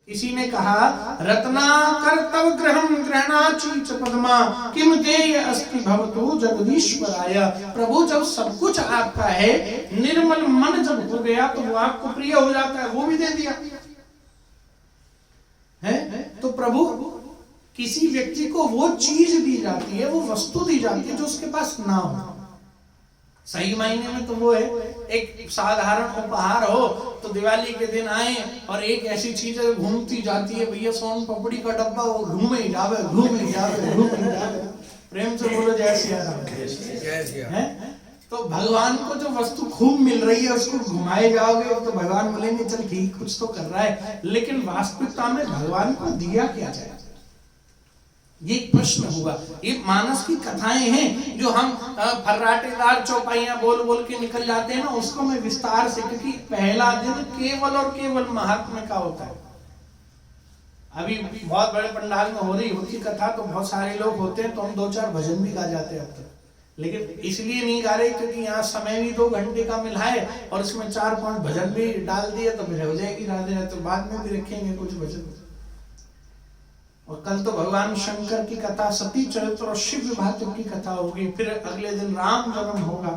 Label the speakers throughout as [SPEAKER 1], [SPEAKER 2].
[SPEAKER 1] किसी ने कहा रत्नाकर तव गृहं गृहणाची च पद्मा किम देय अस्ति भवतु जगदीश्वराय। प्रभु जब सब कुछ आपका है, निर्मल मन जब हो गया तो वो आपको प्रिय हो जाता है, वो भी दे दिया है। तो प्रभु किसी व्यक्ति को वो चीज दी जाती है, वो वस्तु दी जाती है जो उसके पास ना हो। सही मायने में तो वो है, एक साधारण उपहार हो तो दिवाली के दिन आए और एक ऐसी चीज है घूमती जाती है, भैया सोन पपड़ी का डब्बा, वो घूमे ही जावे घूमे ही जावे घूमे ही जावे। प्रेम से बोलो जय सिया राम। है तो भगवान को जो वस्तु खूब मिल रही है उसको घुमाए जाओगे तो भगवान बोलेंगे चल ठीक कुछ तो कर रहा है, लेकिन वास्तविकता में भगवान को दिया क्या जाए, ये प्रश्न हुआ। ये मानस की कथाएं हैं जो हम फर्राटेदार चौपाइयां बोल बोल के निकल जाते हैं ना, उसको मैं विस्तार से, क्योंकि पहला दिन केवल और केवल महात्म्य का होता है। अभी बहुत बड़े पंडाल में हो रही होती कथा तो बहुत सारे लोग होते हैं, तो हम 2-4 भजन भी गा जाते हैं अब तक, लेकिन इसलिए नहीं गा रहे क्योंकि यहाँ समय भी 2 घंटे का मिला है और इसमें 4-5 भजन भी डाल दिए तो फिर हो जाएगी राधे, तो बाद में भी रखेंगे कुछ भजन। और कल तो भगवान शंकर की कथा, सती चरित्र और शिव विवाह की कथा होगी, फिर अगले दिन राम जन्म होगा,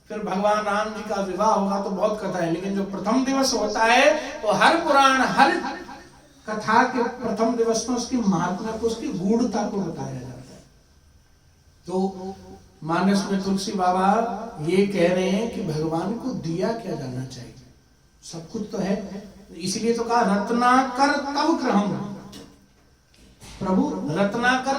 [SPEAKER 1] फिर भगवान राम जी का विवाह होगा, तो बहुत कथा है। लेकिन जो प्रथम दिवस होता है तो हर पुराण हर कथा के प्रथम दिवस में उसकी महात्मा को, उसकी गूढ़ता को बताया जाता है। तो मानस में तुलसी बाबा ये कह रहे हैं कि भगवान को दिया क्या जाना चाहिए, सब कुछ तो है, इसलिए तो कहा रत्नाकर तव गृहं। प्रभु रत्नाकर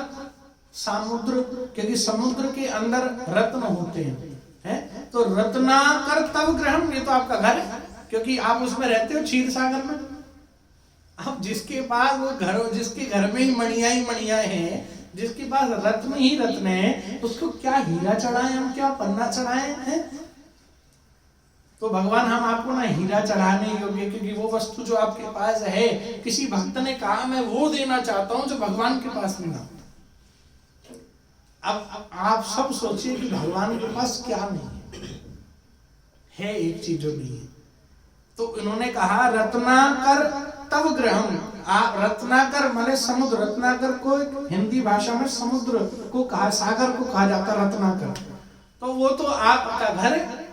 [SPEAKER 1] समुद्र, क्योंकि समुद्र के अंदर रत्न होते हैं, तो रत्नाकर तव गृहं, ये तो आपका घर है क्योंकि आप उसमें रहते हो क्षीर सागर में। अब जिसके पास वो घर, जिसके घर में ही मणिया हैं, जिसके पास रत्न ही रत्न है, उसको क्या हीरा चढ़ाएं हम, क्या पन्ना चढ़ाएं हैं। तो भगवान हम आपको ना हीरा चढ़ाने योग्य, क्योंकि वो वस्तु जो आपके पास है, किसी भक्त ने कहा मैं वो देना चाहता हूं जो भगवान के पास नहीं ना। अब आप सब सोचिए कि भगवान के पास क्या नहीं है एक चीज जो नहीं है। तो इन्होंने कहा रत्नाकर तव गृहं। रत्नाकर माने समुद्र, रत्नाकर को हिंदी भाषा में समुद्र को कहा, सागर को कहा जाता रत्नाकर। तो वो तो आपका घर है,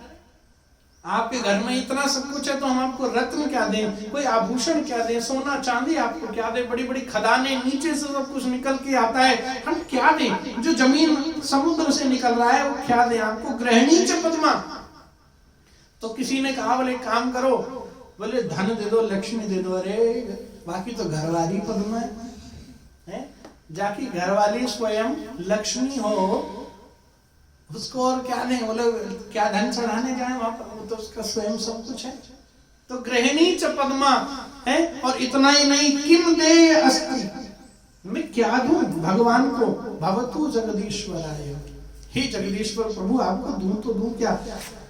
[SPEAKER 1] आपके घर में इतना सब कुछ है, तो हम आपको रत्न क्या दें, कोई आभूषण क्या दें, सोना चांदी आपको क्या दें, बड़ी बड़ी खदानें, नीचे से सब कुछ निकल के आता है, हम क्या दें, जो जमीन समुद्र से निकल रहा है वो क्या दें आपको। गृहिणी च पद्मा। तो किसी ने कहा बोले काम करो, बोले धन दे दो, लक्ष्मी दे दो। अरे बाकी तो घरवाली पद्मा है, जाकी घरवाली स्वयं लक्ष्मी हो, उसको और क्या नहीं, बोले क्या धन चढ़ाने जाए वहां पर, वो तो उसका स्वयं सब कुछ है। तो गृहिणी च पद्मा है, और इतना ही नहीं, किम देय अस्ति, मैं क्या दूं भगवान को, भवतु जगदीश्वराय, हे जगदीश्वर प्रभु आपको दूं तो दूं क्या।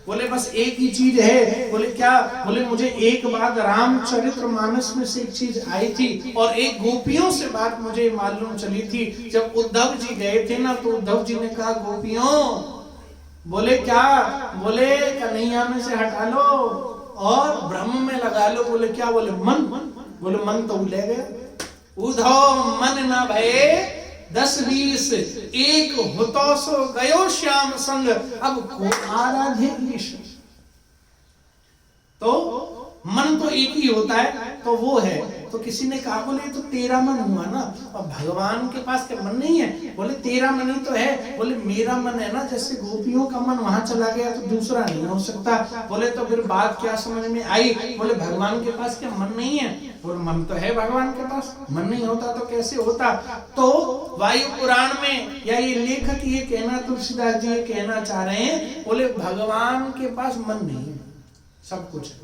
[SPEAKER 1] बोले बस एक ही चीज है। बोले क्या, बोले मुझे एक बात रामचरित्र मानस में से एक चीज आई थी, और एक गोपियों से बात मुझे मालूम चली थी। जब उद्धव जी गए थे ना, तो उद्धव जी ने कहा गोपियों, बोले क्या, बोले कन्हैया में से हटा लो और ब्रह्म में लगा लो। बोले क्या, बोले मन। बोले मन तो ले गए। उद्धव मन न भये 10-20 एक होतो सो गयो श्याम संग, अब को आराध्य ईश। तो मन तो एक ही होता है, तो वो है। तो किसी ने कहा बोले तो तेरा मन हुआ ना, और भगवान के पास क्या मन नहीं है। बोले तेरा मन ही तो है। बोले मेरा मन है ना, जैसे गोपियों का मन वहां चला गया तो दूसरा नहीं हो सकता। बोले तो फिर बात क्या समझ में आई। बोले भगवान के पास क्या मन नहीं है। बोले मन तो है भगवान के पास, मन नहीं होता तो कैसे होता। तो वायु पुराण में, या ये लेखक ये कहना, तुलसीदास जी ये कहना चाह रहे हैं, बोले भगवान के पास मन नहीं है, सब कुछ है।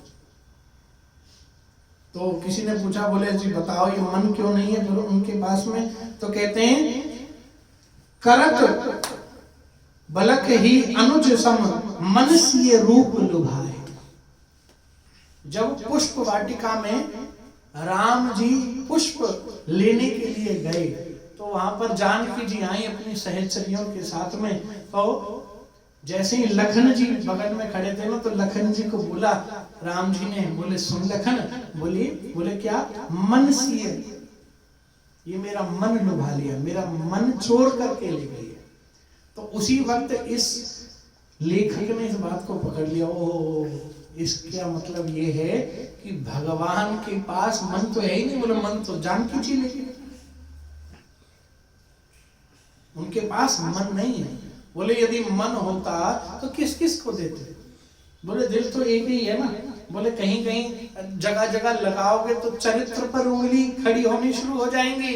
[SPEAKER 1] तो किसी ने पूछा, बोले जी बताओ ये मन क्यों नहीं है फिर उनके पास में। तो कहते हैं करत बलक ही अनुज सम, मनसीय रूप लुभाए। जब पुष्प वाटिका में राम जी पुष्प लेने के लिए गए, तो वहां पर जानकी जी आई अपनी सहचरियों के साथ में। तो जैसे ही लखन जी बगल में खड़े थे ना, तो लखन जी को बोला राम जी ने बोले सुन लखन, बोले क्या? मन सी है, ये मेरा मन लुभा लिया, मेरा मन चोर करके ले गई है। तो उसी वक्त इस लेखक ने इस बात को पकड़ लिया, ओ इसका मतलब ये है कि भगवान के पास मन तो है ही नहीं। बोले मन तो जानकी जी लेके, उनके पास मन नहीं है। बोले यदि मन होता तो किस किस को देते? बोले दिल तो एक ही है ना। बोले कहीं कहीं जगह जगह लगाओगे तो चरित्र पर उंगली खड़ी होनी शुरू हो जाएंगी।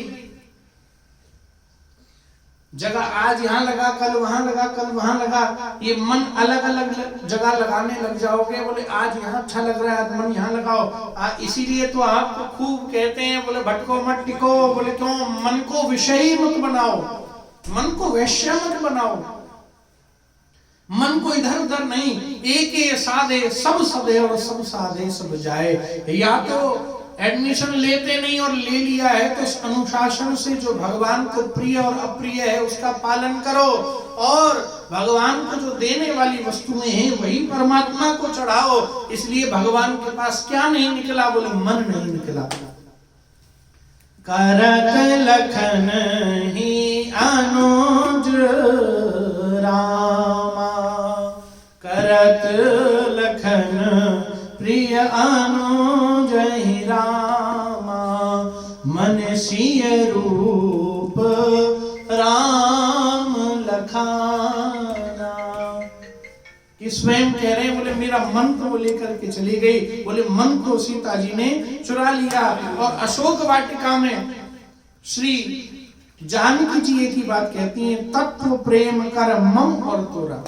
[SPEAKER 1] जगह आज यहाँ लगा, कल वहां लगा, कल वहां लगा, ये मन अलग अलग जगह लगाने लग जाओगे। बोले आज यहाँ अच्छा लग रहा है, आज मन यहाँ लगाओ। इसीलिए तो आपको खूब कहते हैं, बोले भटको मत टिको। बोले क्यों? मन को विषयी मत बनाओ, मन को वैश्य मत बनाओ, मन को इधर उधर नहीं। एक साधे सब सदे और सब साधे सब जाए। या तो एडमिशन लेते नहीं और ले लिया है तो उस अनुशासन से जो भगवान को प्रिय और अप्रिय है उसका पालन करो, और भगवान को जो देने वाली वस्तुएं हैं वही परमात्मा को चढ़ाओ। इसलिए भगवान के पास क्या नहीं निकला? बोले मन नहीं निकला। करत लखन ही अनुज रामा, करत लखन प्रिय अनुज ही रामा, मन सिय रूप राम लखाना। कि स्वयं कह रहे हैं, बोले मेरा मन तो वो लेकर के चली गई। बोले मन को सीता जी ने चुरा लिया। और अशोक वाटिका में श्री जानकी जी एक ही बात कहती हैं, तत्व प्रेम कर मम और तोरा।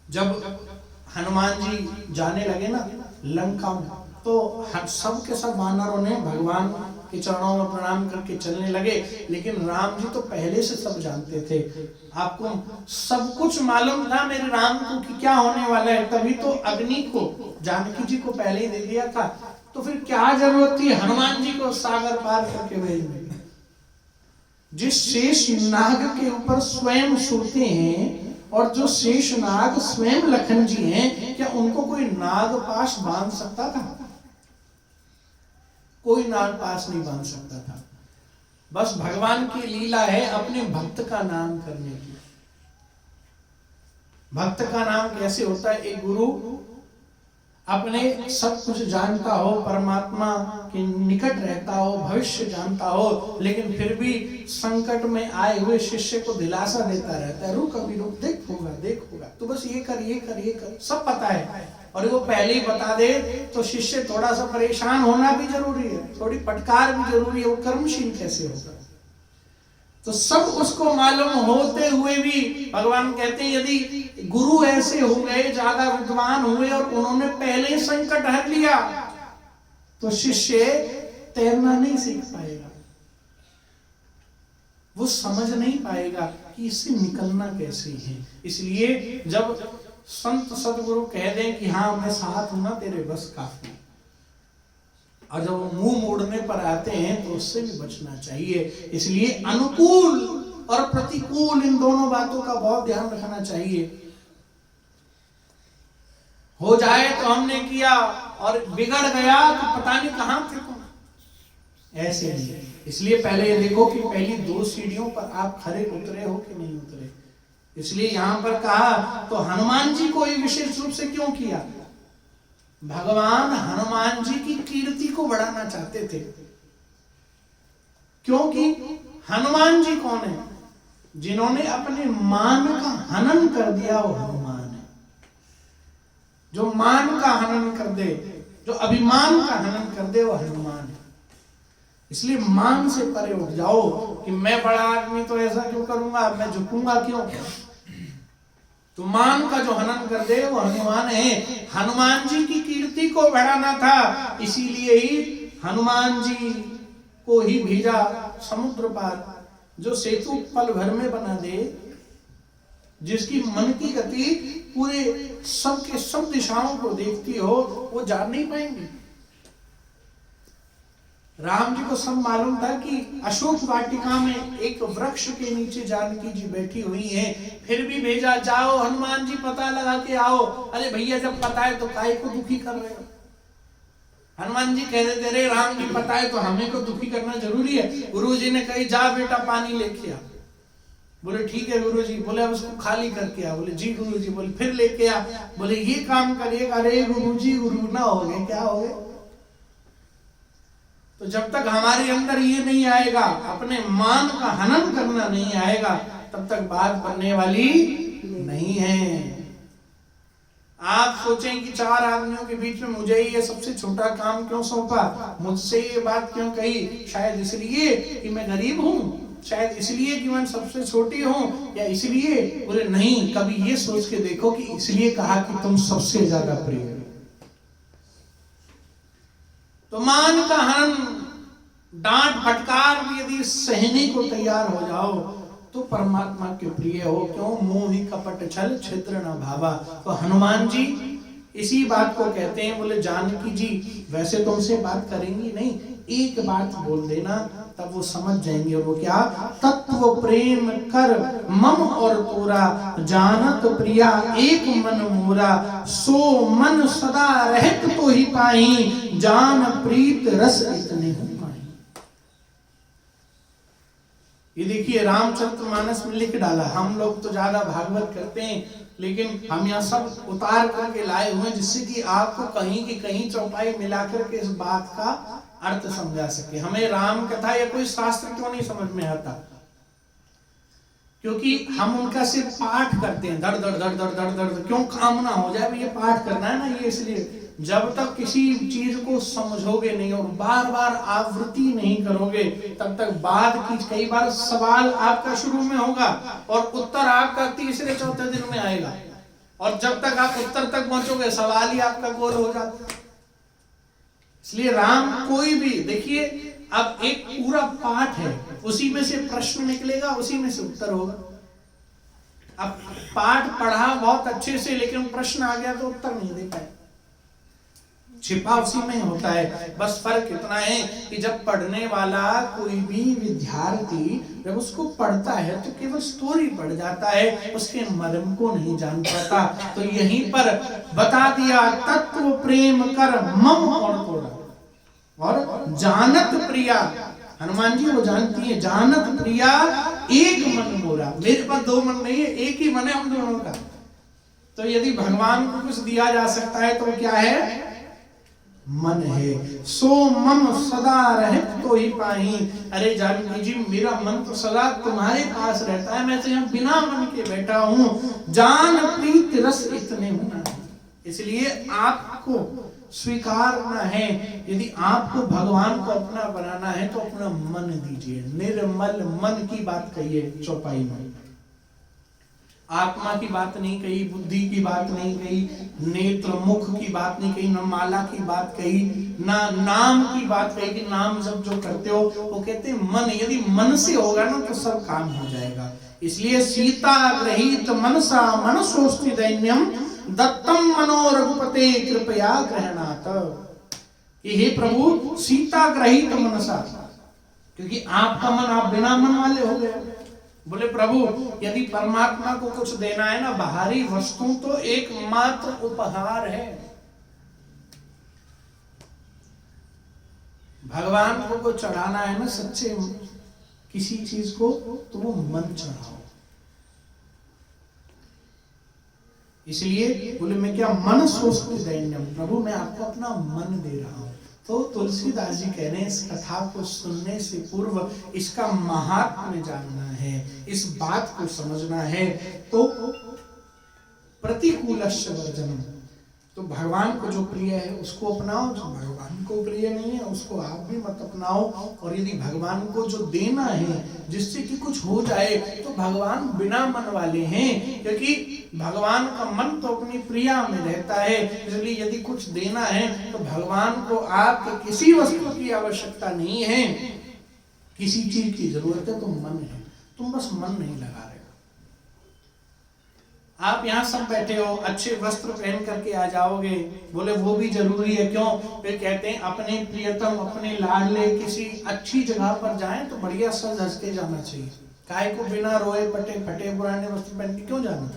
[SPEAKER 1] जब हनुमान जी जाने लगे ना लंका में, तो सब के सब वानरों ने भगवान के चरणों में प्रणाम करके चलने लगे। लेकिन राम जी तो पहले से सब जानते थे, आपको सब कुछ मालूम था मेरे राम को कि क्या होने वाला है। तभी तो अग्नि को जानकी जी को पहले ही दे दिया था। तो फिर क्या जरूरत थी हनुमान जी को सागर पार करके भेजने? जिस शेष नाग के ऊपर स्वयं सोते हैं और जो शेष नाग स्वयं लखन जी हैं, क्या उनको कोई नाग पाश बांध सकता था? कोई नाग पास नहीं बांध सकता था। बस भगवान की लीला है अपने भक्त का नाम करने की। भक्त का नाम कैसे होता है? एक गुरु अपने सब कुछ जानता हो, परमात्मा के निकट रहता हो, भविष्य जानता हो, लेकिन फिर भी संकट में आए हुए शिष्य को दिलासा देता रहता है, रुक अभी रुक, देख होगा देख होगा, तो बस ये कर ये कर ये कर, सब पता है। और वो पहले ही बता दे तो शिष्य थोड़ा सा परेशान होना भी जरूरी है, थोड़ी फटकार भी जरूरी है। वो कर्मशील कैसे होगा? तो सब उसको मालूम होते हुए भी भगवान कहते हैं यदि गुरु ऐसे हो गए, ज्यादा विद्वान हुए और उन्होंने पहले संकट हर लिया, तो शिष्य तैरना नहीं सीख पाएगा, वो समझ नहीं पाएगा कि इससे निकलना कैसे है। इसलिए जब संत सदगुरु कह दें कि हाँ मैं साथ हूं ना, तेरे बस काफी। और जब मुंह मोड़ने पर आते हैं तो उससे भी बचना चाहिए। इसलिए अनुकूल और प्रतिकूल इन दोनों बातों का बहुत ध्यान रखना चाहिए। हो जाए तो हमने किया और बिगड़ गया तो पता नहीं कहां थे तुम, ऐसे नहीं। इसलिए पहले ये देखो कि पहली 2 सीढ़ियों पर आप खरे उतरे हो कि नहीं उतरे। इसलिए यहां पर कहा तो हनुमान जी को ही विशेष रूप से क्यों किया? भगवान हनुमान जी की कीर्ति को बढ़ाना चाहते थे, क्योंकि हनुमान जी कौन है? जिन्होंने अपने मान का हनन कर दिया वो हनुमान है। जो मान का हनन कर दे, जो अभिमान का हनन कर दे वो हनुमान है। इसलिए मान से परे उठ जाओ कि मैं बड़ा आदमी तो ऐसा क्यों करूंगा, मैं झुकूंगा क्यों। तो मान का जो हनन कर दे वो हनुमान है। हनुमान जी की कीर्ति को बढ़ाना था, इसीलिए ही हनुमान जी को ही भेजा समुद्र पार, जो सेतु पल भर में बना दे, जिसकी मन की गति पूरे सब के सब दिशाओं को देखती हो, वो जा नहीं पाएंगे। राम जी को सब मालूम था कि अशोक वाटिका में एक वृक्ष के नीचे जानकी जी बैठी हुई हैं, फिर भी भेजा, जाओ हनुमान जी पता लगा के आओ। अरे भैया जब पता है तो काहे को दुखी कर रहे हो? हनुमान जी कह रहे थे राम जी पता है तो हमें को दुखी करना जरूरी है। गुरुजी ने कही जा बेटा पानी लेके आ। बोले ठीक है गुरुजी। बोले अब उसको खाली करके आ। बोले जी गुरुजी। बोले फिर लेके आ। बोले ये काम करिएगा। अरे गुरुजी गुरु ना हो गए, क्या हो गए? तो जब तक हमारे अंदर ये नहीं आएगा, अपने मान का हनन करना नहीं आएगा, तब तक बात बनने वाली नहीं है। आप सोचें कि 4 आदमियों के बीच में मुझे ये सबसे छोटा काम क्यों सौंपा, मुझसे ये बात क्यों कही? शायद इसलिए कि मैं गरीब हूं, शायद इसलिए कि मैं सबसे छोटी हूं, या इसलिए? बोले नहीं, कभी ये सोच के देखो कि इसलिए कहा कि तुम सबसे ज्यादा प्रिय हो। तो मान का हनन, डांट फटकार भी यदि सहने को तैयार हो जाओ तो परमात्मा के प्रिय हो। क्यों? मोहि कपट छल छिद्र न भावा। तो हनुमान जी इसी बात को कहते हैं। बोले जानकी जी वैसे तुमसे बात करेंगी नहीं, एक बात बोल देना तब वो समझ जाएंगे। वो क्या? तत्व प्रेम कर मम और तोरा, जानत प्रिया एक मन मोरा, सो मन सदा रहत तो ही पाही, जान प्रीत रस इतने हो। ये देखिए रामचरितमानस में लिख डाला। हम लोग तो ज्यादा भागवत करते हैं, लेकिन हम यहाँ सब उतार करके लाए हुए हैं जिससे कि आपको कहीं की कहीं चौपाई मिलाकर के इस बात का अर्थ समझा सके। हमें राम कथा या कोई शास्त्र क्यों नहीं समझ में आता? क्योंकि हम उनका सिर्फ पाठ करते हैं, धड़ धड़ धड़ धड़ धड़ धड़, क्यों? काम ना हो जाए, ये पाठ करना है ना, ये इसलिए। जब तक किसी चीज को समझोगे नहीं और बार बार आवृत्ति नहीं करोगे, तब तक बाद की कई बार सवाल आपका शुरू में होगा और उत्तर आपका तीसरे चौथे दिन में आएगा, और जब तक आप उत्तर तक पहुंचोगे सवाल ही आपका गोल हो जाता है। इसलिए राम कोई भी देखिए, अब एक पूरा पाठ है, उसी में से प्रश्न निकलेगा, उसी में से उत्तर होगा। अब पाठ पढ़ा बहुत अच्छे से, लेकिन प्रश्न आ गया तो उत्तर नहीं दे पाए, छिपा उसी में होता है। बस फर्क इतना है कि जब पढ़ने वाला कोई भी विद्यार्थी जब उसको पढ़ता है तो केवल स्टोरी पढ़ जाता है, उसके मर्म को नहीं जान पाता। तो यहीं पर बता दिया तत्व प्रेम कर मम और तोड़ा, और जानत प्रिया। हनुमान जी वो जानती है, जानत प्रिया एक मन मोरा। मेरे पास 2 मन नहीं है, एक ही मन है हम दोनों का। तो यदि भगवान को कुछ दिया जा सकता है तो वो क्या है? मन है। सो मम सदा रहत तो ही पाही। अरे जानकी जी मेरा मन तो सदा तुम्हारे पास रहता है, मैं तो यहाँ बिना मन के बैठा हूँ। जान प्रीत रस इतने होना, इसलिए आपको स्वीकारना है। यदि आपको भगवान को अपना बनाना है तो अपना मन दीजिए, निर्मल मन की बात कहिए चौपाई में। आत्मा की बात नहीं कही, बुद्धि की बात नहीं कही, नेत्र मुख की बात नहीं कही, न माला की बात कही, ना नाम की बात कही कि नाम जब जो करते हो वो कहते हैं मन। यदि मन से होगा ना तो सब काम हो जाएगा। इसलिए सीता ग्रहीत मनसा मनसोस्ति दैन्यम, दत्तम मनो रघुपते कृपया ग्रहणात। हे प्रभु सीता ग्रहीत मनसा, क्योंकि आपका मन, आप बिना मन वाले हो गए। बोले प्रभु यदि परमात्मा को कुछ देना है ना, बाहरी वस्तु तो एकमात्र उपहार है। भगवान को कुछ चढ़ाना है ना सच्चे किसी चीज को, तो वो मन चढ़ाओ। इसलिए बोले मैं क्या मन सोचते दैन्यम, प्रभु मैं आपको अपना मन दे रहा हूं। तो तुलसीदास जी कह रहे हैं इस कथा को सुनने से पूर्व इसका महात्म्य जानना है, इस बात को समझना है। तो प्रतिकूलस्य वर्जनम, तो भगवान को जो प्रिय है उसको अपनाओ, जो भगवान को प्रिय नहीं है उसको आप भी मत अपनाओ। और यदि भगवान को जो देना है जिससे कि कुछ हो जाए, तो भगवान बिना मन वाले हैं, क्योंकि भगवान का मन तो अपनी प्रिया में रहता है। इसलिए यदि कुछ देना है तो भगवान को आपके किसी वस्तु की आवश्यकता नहीं है, किसी चीज की जरूरत है तो मन है, तुम बस मन नहीं लगा रहे। आप यहाँ सब बैठे हो, अच्छे वस्त्र पहन करके आ जाओगे, बोले वो भी जरूरी है। क्यों? फिर कहते हैं अपने प्रियतम, अपने लाडले किसी अच्छी जगह पर जाएं तो बढ़िया सज धज के जाना चाहिए। काहे को बिना रोए पटे फटे पुराने वस्त्र पहन के क्यों जाना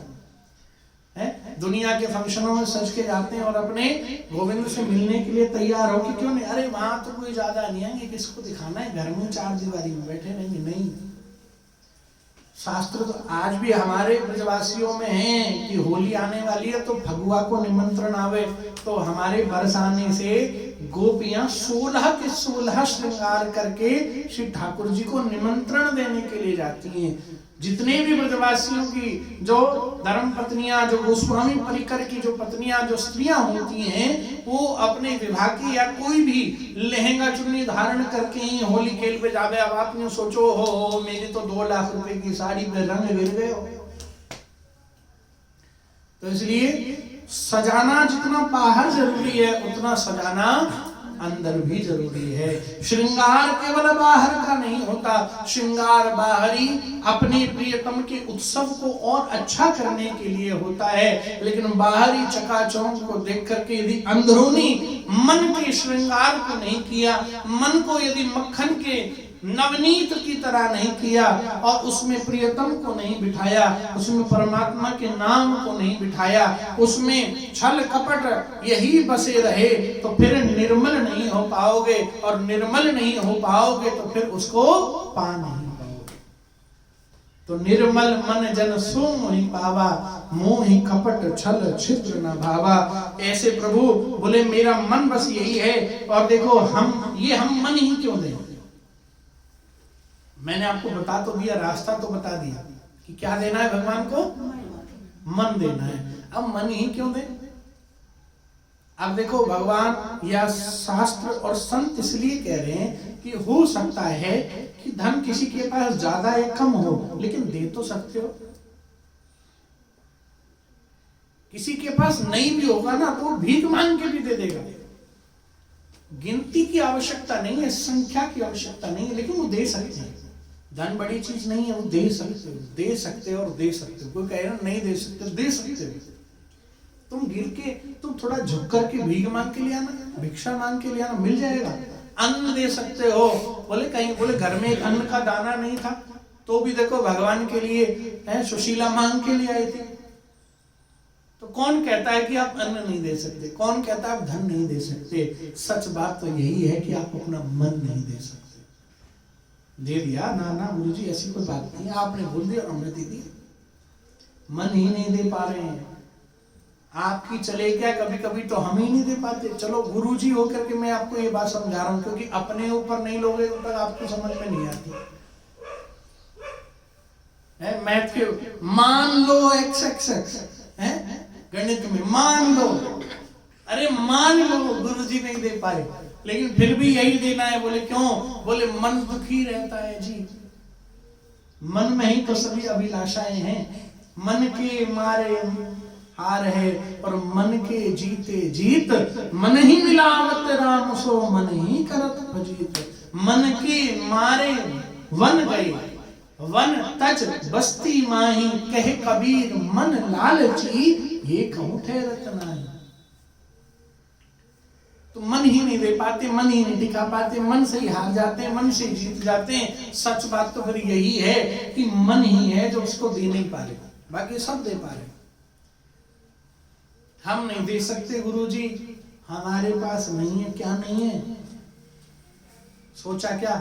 [SPEAKER 1] है? दुनिया के फंक्शनों में सज के जाते हैं और अपने गोविंद से मिलने के लिए तैयार हो कि क्यों नहीं? अरे वहां तो कोई ज्यादा नहीं आएंगे, किसको दिखाना है, घर में चार दीवारी में बैठे रहेंगे। नहीं, शास्त्र तो आज भी हमारे ब्रजवासियों में है कि होली आने वाली है तो फगुआ को निमंत्रण आवे, तो हमारे बरस आने से गोपियां 16 के 16 श्रृंगार करके श्री ठाकुर जी को निमंत्रण देने के लिए जाती हैं। जितने भी ब्रजवासियों की जो धर्म पत्नियां, जो गोस्वामी परिकर की जो पत्नियां, जो स्त्रियां होती हैं, वो अपने विवाह की या कोई भी लहंगा चुन्नी धारण करके ही होली खेल पे जावे। अब आप यूं सोचो, हो मेरी तो 2 लाख रुपए की साड़ी पे रंग गिर गए हो। तो इसलिए सजाना जितना बाहर जरूरी है उतना सजाना अंदर भी जरूरी है। श्रृंगार केवल बाहर का नहीं होता, श्रृंगार बाहरी अपने प्रियतम के उत्सव को और अच्छा करने के लिए होता है। लेकिन बाहरी चकाचौंध को देख करके यदि अंदरूनी मन के श्रृंगार को नहीं किया, मन को यदि मक्खन के नवनीत की तरह नहीं किया और उसमें प्रियतम को नहीं बिठाया, उसमें परमात्मा के नाम को नहीं बिठाया, उसमें छल कपट यही बसे रहे, तो फिर निर्मल नहीं हो पाओगे, और निर्मल नहीं हो पाओगे तो फिर उसको पा नहीं पाओगे। तो निर्मल मन जन सो मोहि पावा, मोहि कपट छल छिद्र न भावा। ऐसे प्रभु बोले मेरा मन बस यही है। और देखो हम मन ही क्यों दें? मैंने आपको बता तो दिया, रास्ता तो बता दिया कि क्या देना है भगवान को, मन देना है। अब मन ही क्यों दें? अब देखो भगवान या शास्त्र और संत इसलिए कह रहे हैं कि हो सकता है कि धन किसी के पास ज्यादा या कम हो, लेकिन दे तो सकते हो। किसी के पास नहीं भी होगा ना तो भीख मांग के भी दे देगा। गिनती की आवश्यकता नहीं है, संख्या की आवश्यकता नहीं है, लेकिन वो दे सकते हैं। धन बड़ी चीज नहीं है, वो दे सकते हो, दे सकते हो और दे सकते हो। कोई कह रहा नहीं दे सकते, दे सकते हो। तुम गिर के, तुम थोड़ा झुक करके भीख मांग के ले आना, भिक्षा मांग के ले आना, मिल जाएगा। अन्न दे सकते हो, बोले कहीं बोले घर में एक अन्न का दाना नहीं था तो भी देखो भगवान के लिए है सुशीला मांग के लिए आई थी। तो कौन कहता है कि आप अन्न नहीं दे सकते? कौन कहता है आप धन नहीं दे सकते? सच बात तो यही है कि आप अपना मन नहीं दे सकते। दे दिया ना ना गुरु जी ऐसी कोई बात नहीं, आपने बोल दिया हमने दे दिया। मन ही नहीं दे पा रहे हैं। आपकी चले क्या, कभी कभी तो हम ही नहीं दे पाते। चलो गुरु जी होकर के मैं आपको ये बात समझा रहा हूं, क्योंकि अपने ऊपर नहीं लोगे तब तक आपको समझ में नहीं आती है। मैथ के मान लो x है, गणित में मान लो, अरे मान लो गुरु जी नहीं दे पाए, लेकिन फिर भी यही देना है। बोले क्यों? बोले मन दुखी रहता है जी, मन में ही तो सभी अभिलाषाएं हैं। मन के मारे हार है और मन के जीते जीत, मन ही मिलावत राम सो मन ही करत भजीत। मन के मारे वन गए, वन तज बस्ती माही, कहे कबीर मन लालची, ये कहूं ठहरत नाही। तो मन ही नहीं दे पाते, मन ही नहीं टिका पाते, मन से ही हार जाते हैं, मन से जीत जाते हैं। सच बात तो फिर यही है कि मन ही है जो उसको दे नहीं पा रहे, बाकी सब दे पा रहे। हम नहीं दे सकते गुरुजी, हमारे पास नहीं है। क्या नहीं है? सोचा क्या?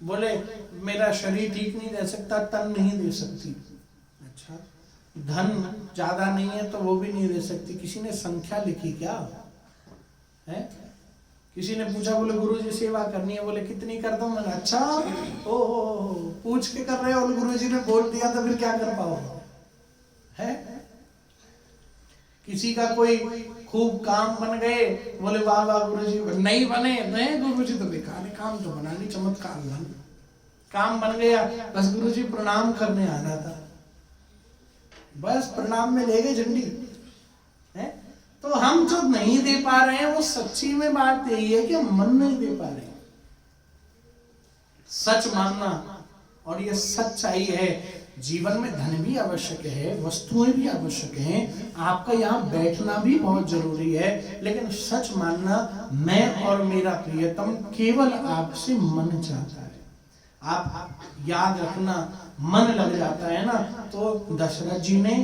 [SPEAKER 1] बोले मेरा शरीर ठीक नहीं रह सकता, तन नहीं दे सकती। अच्छा, धन ज्यादा नहीं है तो वो भी नहीं दे सकती। किसी ने संख्या लिखी क्या है? किसी ने पूछा, बोले गुरुजी सेवा करनी है, बोले कितनी कर दूं? मैंने अच्छा ओ पूछ के कर रहे हो, गुरुजी ने बोल दिया तो फिर क्या कर पाओगे? है किसी का कोई खूब काम बन गए, बोले वाह वाह गुरुजी, नहीं बने नहीं गुरुजी तो बेकार है, काम तो बना नहीं, चमत्कार बन, काम बन गया, बस गुरुजी प्रणाम करने आना था, बस प्रणाम में ले गए झंडी है। तो हम जो नहीं दे पा रहे हैं वो सच्ची में बात यही है कि हम मन नहीं दे पा रहे। सच मानना और ये सच्चाई है। जीवन में धन भी आवश्यक है, वस्तुएं भी आवश्यक हैं, आपका यहाँ बैठना भी बहुत जरूरी है, लेकिन सच मानना, मैं और मेरा प्रियतम केवल आपसे मन चाहता है। आप याद रखना, मन लग जाता है ना। तो दशरथ जी ने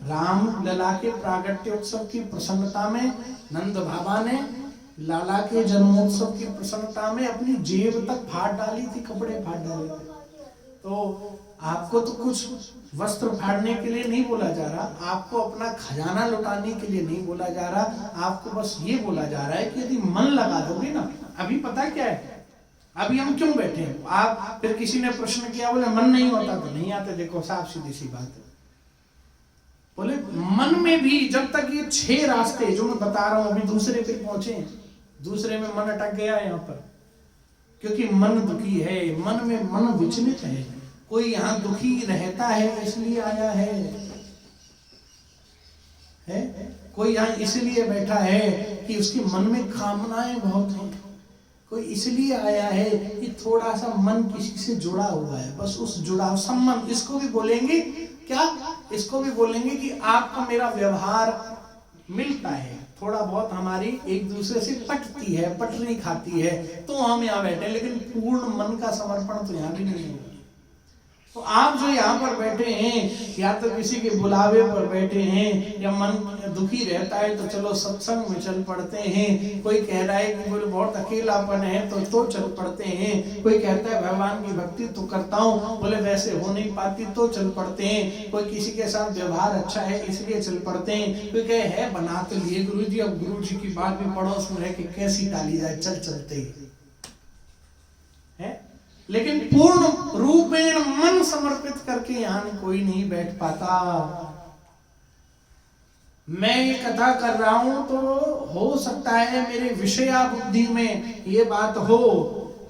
[SPEAKER 1] राम लला के प्रागट्य उत्सव की प्रसन्नता में, नंद बाबा ने लाला के जन्मोत्सव की प्रसन्नता में अपनी जेब तक फाड़ डाली थी, कपड़े फाड़ डाले थे। तो आपको तो कुछ वस्त्र फाड़ने के लिए नहीं बोला जा रहा, आपको अपना खजाना लुटाने के लिए नहीं बोला जा रहा, आपको बस ये बोला जा रहा है कि यदि मन लगा दोगे ना। अभी पता क्या है, अभी हम क्यों बैठे हैं? आप फिर किसी ने प्रश्न किया, बोले मन नहीं होता तो नहीं आते। देखो साफ सीधी सी बात है। बोले मन में भी जब तक ये 6 रास्ते जो मैं बता रहा हूं, अभी दूसरे पे पहुंचे, दूसरे में मन अटक गया यहाँ पर, क्योंकि मन दुखी है, मन में मन विचलित है। कोई यहाँ दुखी रहता है इसलिए आया है? कोई यहाँ इसलिए बैठा है कि उसके मन में कामनाएं बहुत हैं। कोई इसलिए आया है कि थोड़ा सा मन किसी से जुड़ा हुआ है, बस उस जुड़ाव संबंध, इसको भी बोलेंगे क्या, इसको भी बोलेंगे कि आपका मेरा व्यवहार मिलता है, थोड़ा बहुत हमारी एक दूसरे से पटती है, पटरी खाती है, तो हम यहाँ बैठे। लेकिन पूर्ण मन का समर्पण तो यहाँ भी नहीं होगा। तो आप जो यहाँ पर बैठे हैं, या तो किसी के बुलावे पर बैठे हैं, या मन दुखी रहता है तो चलो सत्संग में चल पड़ते हैं। कोई कह रहा है कि बोले बहुत अकेलापन है तो चल पड़ते हैं। कोई कहता है भगवान की भक्ति तो करता हूँ, बोले वैसे हो नहीं पाती तो चल पड़ते हैं। कोई किसी के साथ व्यवहार अच्छा है इसलिए चल पड़ते हैं। कोई कहे है बना तो लिए गुरुजी, अब गुरुजी की बात भी पड़ोस में रह के कैसी डाली जाए, चल चलते है। लेकिन पूर्ण रूप में मन समर्पित करके यहाँ कोई नहीं बैठ पाता। मैं ये कथा कर रहा हूं तो हो सकता है मेरे विषया बुद्धि में ये बात हो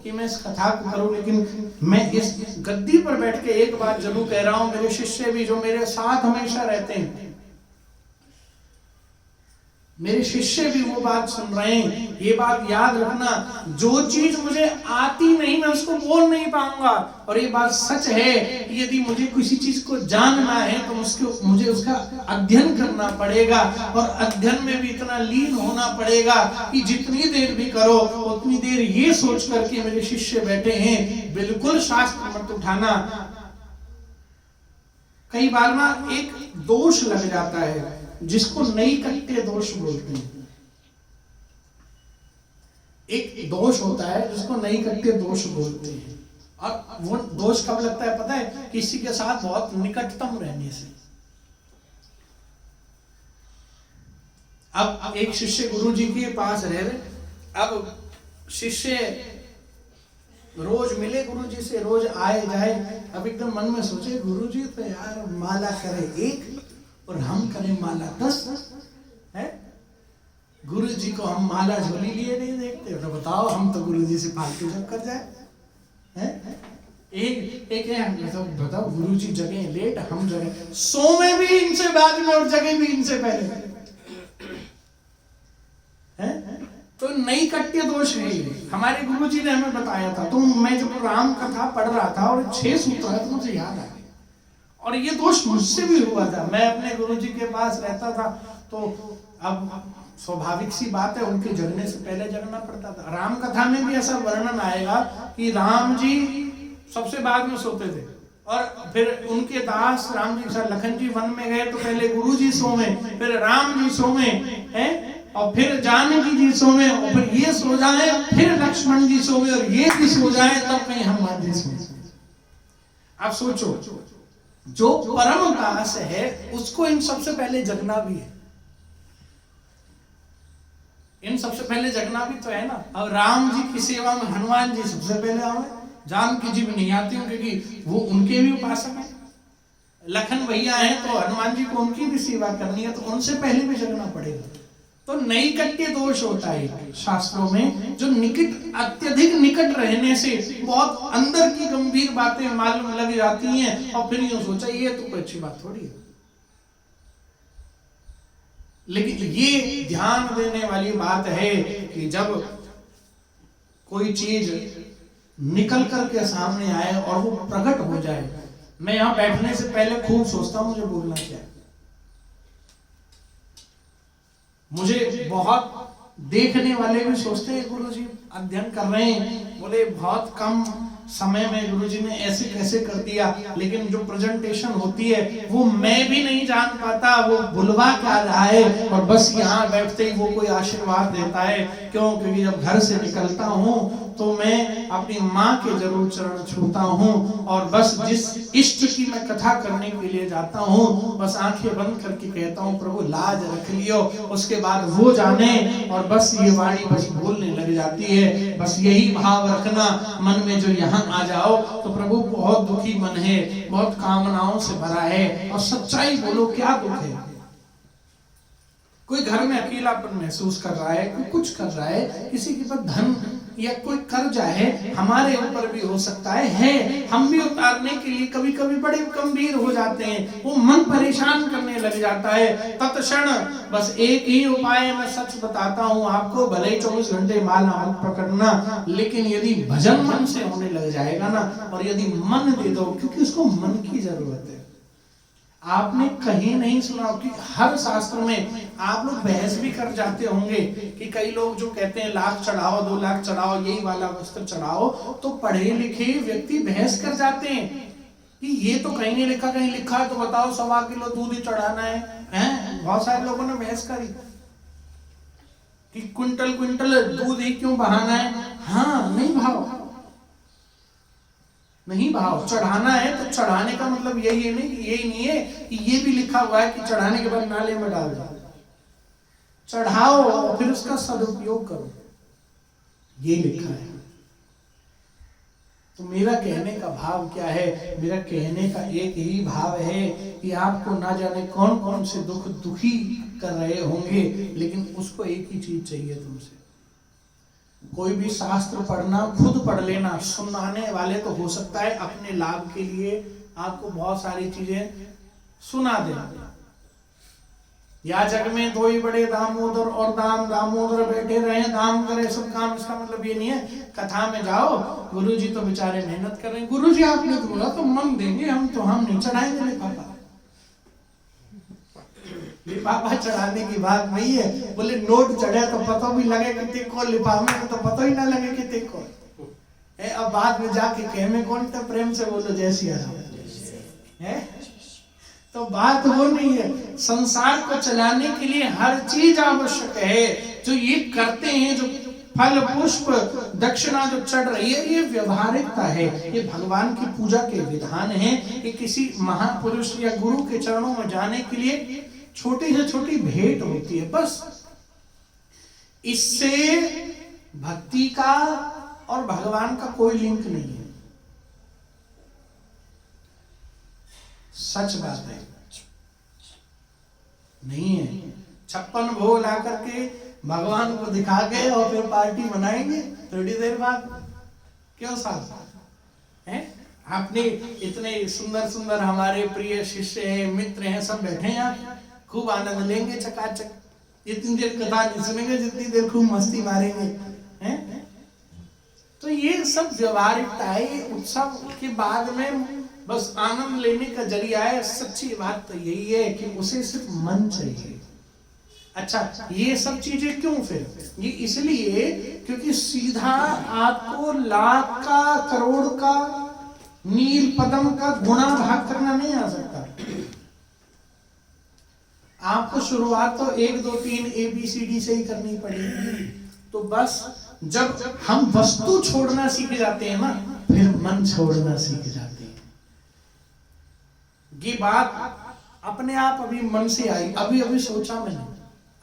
[SPEAKER 1] कि मैं इस कथा को करूं, लेकिन मैं इस गद्दी पर बैठ के एक बात जरूर कह रहा हूं। मेरे शिष्य भी जो मेरे साथ हमेशा रहते हैं, मेरे शिष्य भी वो बात सुन रहे हैं। ये बात याद रखना, जो चीज मुझे आती नहीं मैं उसको बोल नहीं पाऊंगा। और ये बात सच है कि यदि मुझे किसी चीज को जानना है तो मुझे उसका अध्ययन करना पड़ेगा, और अध्ययन में भी इतना लीन होना पड़ेगा कि जितनी देर भी करो उतनी देर ये सोच करके मेरे शिष्य बैठे हैं, बिल्कुल शास्त्र मत उठाना। कई बार ना एक दोष लग जाता है जिसको नैकट्य दोष बोलते हैं। एक दोष होता है जिसको नैकट्य दोष बोलते हैं, और वो दोष कब लगता है पता है? किसी के साथ बहुत निकटतम रहने से। अब एक शिष्य गुरुजी के पास रह रहे, अब शिष्य रोज मिले गुरुजी से, रोज आए जाए। अब एकदम मन में सोचे गुरुजी तो यार माला करे 1 और हम करें माला 10 है। गुरु जी को हम माला झोली लिए नहीं देखते, तो बताओ हम तो गुरु जी से फालतू जब कर जाए हैं। एक है तो बताओ, गुरु जी जगह लेट, हम जगह सो में भी इनसे बाद में और जगह भी इनसे पहले है। तो नैकट्य दोष है। हमारे गुरु जी ने हमें बताया था। तो मैं जब राम कथा पढ़ रहा था और 6 सूत्र है तो मुझे याद आ, और ये दोष मुझसे भी हुआ था। मैं अपने गुरुजी के पास रहता था, तो अब स्वाभाविक सी बात है उनके जगने से पहले जगना पड़ता था। राम कथा में भी ऐसा वर्णन आएगा कि राम जी सबसे बाद में सोते थे, और फिर उनके दास राम जी के साथ लखन जी वन में गए तो पहले गुरु जी सोवे, फिर राम जी सोवे हैं, और फिर जानकी जी सोवे, और फिर ये सो जाए, फिर लक्ष्मण जी सोवे, और ये भी सो जाए, तब कहीं हनुमान जी सोए। आप सोचो, जो परम दास है उसको इन सबसे पहले जगना भी है। इन सबसे पहले जगना भी तो है ना। अब राम जी की सेवा में हनुमान जी सबसे पहले आवे, जानकी जी भी नहीं आती हूँ क्योंकि वो उनके भी उपासक है। लखन भैया हैं तो हनुमान जी को उनकी भी सेवा करनी है, तो उनसे पहले भी जगना पड़ेगा। तो नैकट्य दोष होता है शास्त्रों में, जो निकट, अत्यधिक निकट रहने से बहुत अंदर की गंभीर बातें मालूम लग जाती हैं, और फिर यूं सोचा ये तो कोई अच्छी बात थोड़ी है। लेकिन ये ध्यान देने वाली बात है कि जब कोई चीज निकल करके सामने आए और वो प्रकट हो जाए। मैं यहां बैठने से पहले खूब सोचता हूं मुझे बोलना क्या है। मुझे बहुत देखने वाले भी सोचते हैं गुरु जी अध्ययन कर रहे हैं, बोले बहुत कम समय में गुरु जी ने ऐसे कैसे कर दिया, लेकिन जो प्रेजेंटेशन होती है वो मैं भी नहीं जान पाता वो बुलवा क्या रहा है, और बस यहाँ बैठते ही वो कोई आशीर्वाद देता है। क्यों? क्योंकि जब घर से निकलता हूँ तो मैं अपनी माँ के जरूर चरण छूता हूँ, और बस जिस इष्ट की मैं कथा करने के लिए जाता हूँ बस आंखें बंद करके कहता हूँ प्रभु लाज रख लियो, उसके बाद वो जाने, और बस ये वाणी बस बोलने लग जाती है। बस यही भाव रखना मन में, जो यहाँ आ जाओ तो प्रभु बहुत दुखी मन है, बहुत कामनाओं से भरा है, और सच्चाई बोलो क्या दुख है। कोई घर में अकेलापन महसूस कर रहा है, कोई कुछ कर रहा है, किसी के पास धन या कोई कर्जा है, हमारे ऊपर भी हो सकता है, हम भी उतारने के लिए कभी कभी बड़े गंभीर हो जाते हैं, वो मन परेशान करने लग जाता है। तत्क्षण बस एक ही उपाय मैं सच बताता हूँ आपको, भले ही 24 घंटे माला मत पकड़ना, लेकिन यदि भजन मन से होने लग जाएगा ना, और यदि मन दे दो, क्योंकि उसको मन की जरूरत है। आपने कहीं नहीं सुना कि हर शास्त्र में आप लोग बहस भी कर जाते होंगे कि कई लोग जो कहते हैं लाख चढ़ाओ 2 लाख चढ़ाओ यही वाला वस्त्र चढ़ाओ, तो पढ़े लिखे व्यक्ति बहस कर जाते हैं कि ये तो कहीं नहीं लिखा, कहीं लिखा है तो बताओ 1.25 किलो दूध ही चढ़ाना है? बहुत सारे लोगों ने बहस करी कि क्विंटल दूध ही क्यों बहाना है। हाँ, नहीं भाव, नहीं भाव, चढ़ाना है तो चढ़ाने का मतलब यही नहीं है कि ये भी लिखा हुआ है कि चढ़ाने के बाद नाले में डाल दो। चढ़ाओ और फिर उसका सदुपयोग करो, ये लिखा है। तो मेरा कहने का भाव क्या है? मेरा कहने का एक ही भाव है कि आपको ना जाने कौन कौन से दुख दुखी कर रहे होंगे, लेकिन उसको एक ही चीज चाहिए तुमसे। कोई भी शास्त्र पढ़ना, खुद पढ़ लेना, सुनाने वाले तो हो सकता है अपने लाभ के लिए आपको बहुत सारी चीजें सुना दे। या जग में दो ही बड़े दामोदर और दामोदर बैठे रहे, दाम करे सब काम। इसका मतलब ये नहीं है कथा में जाओ गुरु जी तो बेचारे मेहनत कर रहे हैं, गुरु जी आपने तो बोला तो मन देंगे हम, तो हम नहीं चढ़ाएंगे लिफाफा। लिफाफा चढ़ाने की बात नहीं है, बोले नोट चढ़े तो पता भी लगे कि को, लिफाफे में तो पता ही ना लगे कि को। अब बाद में जाके कह में कौन था, प्रेम से बोलो जय सिया राम है। तो बात वो नहीं है, संसार को चलाने के लिए हर चीज आवश्यक है। जो ये करते हैं, जो फल पुष्प दक्षिणा जो चढ़ रही है, ये व्यवहारिकता है, ये भगवान की पूजा के विधान है। कि किसी महापुरुष या गुरु के चरणों में जाने के लिए छोटी से छोटी भेंट होती है, बस। इससे भक्ति का और भगवान का कोई लिंक नहीं है। सच बात है, नहीं है। 56 भोग ला करके भगवान को दिखा के और फिर पार्टी मनाएंगे थोड़ी देर बाद, क्यों साहब हैं? आपने इतने सुंदर सुंदर हमारे प्रिय शिष्य हैं, मित्र हैं, सब बैठे हैं, आप खूब आनंद लेंगे चकाचक। इतनी देर कथा नहीं सुनेंगे जितनी देर खूब मस्ती मारेंगे हैं? तो ये सब व्यवहारिकता है, उत्सव के बाद में बस आनंद लेने का जरिया है। सच्ची बात तो यही है कि उसे सिर्फ मन चाहिए। अच्छा, ये सब चीजें क्यों फिर? ये इसलिए क्योंकि सीधा आपको लाख का, करोड़ का, नील पदम का गुणा भाग करना नहीं आ सकता। आपको शुरुआत तो 1 2 3 ABCD से ही करनी पड़ेगी। तो बस जब हम वस्तु छोड़ना सीख जाते हैं ना, फिर मन छोड़ना सीख जाते हैं। ये बात अपने आप अभी मन से आई, अभी सोचा मैंने,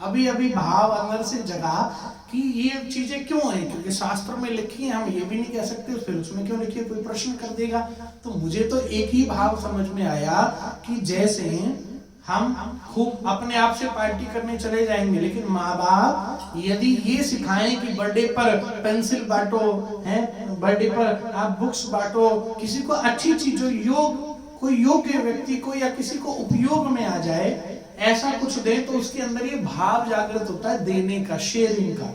[SPEAKER 1] अभी भाव अंदर से जगा कि ये चीजें क्यों हैं। क्योंकि शास्त्र में लिखी है, हम ये भी नहीं कह सकते फिर उसमें क्यों लिखी है, कोई प्रश्न कर देगा। तो मुझे तो एक ही भाव समझ में आया कि जैसे हम खूब अपने आप से पार्टी करने चले जाएंगे, लेकिन माँ बाप यदि ये सिखाएं कि बर्थडे पर पेंसिल बांटो, है बर्थडे पर आप बुक्स बांटो, किसी को अच्छी चीज जो कोई योग्य व्यक्ति को या किसी को उपयोग में आ जाए, ऐसा कुछ दे, तो उसके अंदर ये भाव जागृत होता है देने का, शेयरिंग का।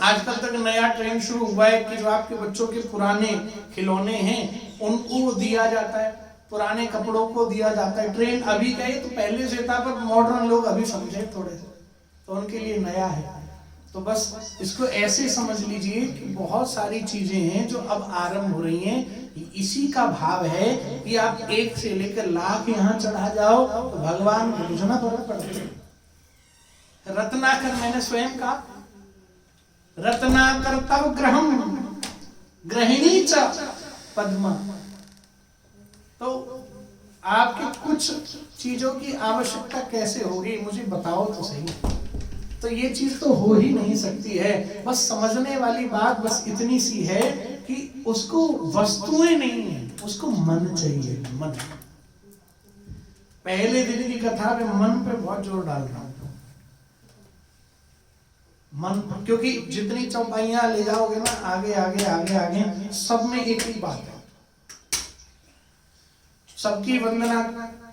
[SPEAKER 1] आजकल तक नया ट्रेंड शुरू हुआ है कि जो आपके बच्चों के पुराने खिलौने हैं उनको दिया जाता है, पुराने कपड़ों को दिया जाता है। ट्रेंड अभी का ही तो पहले से था, पर मॉडर्न लोग अभी समझे थोड़े से, तो उनके लिए नया है। तो बस इसको ऐसे समझ लीजिए कि बहुत सारी चीजें हैं जो अब आरंभ हो रही हैं। इसी का भाव है कि आप 1 से लेकर लाख यहाँ चढ़ा जाओ तो भगवान को बुझना थोड़ा पड़ता है। रत्नाकर, मैंने स्वयं कहा, रत्नाकर तव ग्रहम ग्रहिणी च पद्मा। तो आपकी कुछ चीजों की आवश्यकता कैसे होगी मुझे बताओ तो सही। तो ये चीज तो हो ही नहीं सकती है। बस समझने वाली बात बस इतनी सी है कि उसको वस्तुएं नहीं है, उसको मन चाहिए। मन, पहले दिन की कथा में मन पे बहुत जोर डाल रहा हूं। मन, क्योंकि जितनी चौपाइयां ले जाओगे ना आगे आगे आगे आगे, सब में एक ही बात है। सबकी वंदना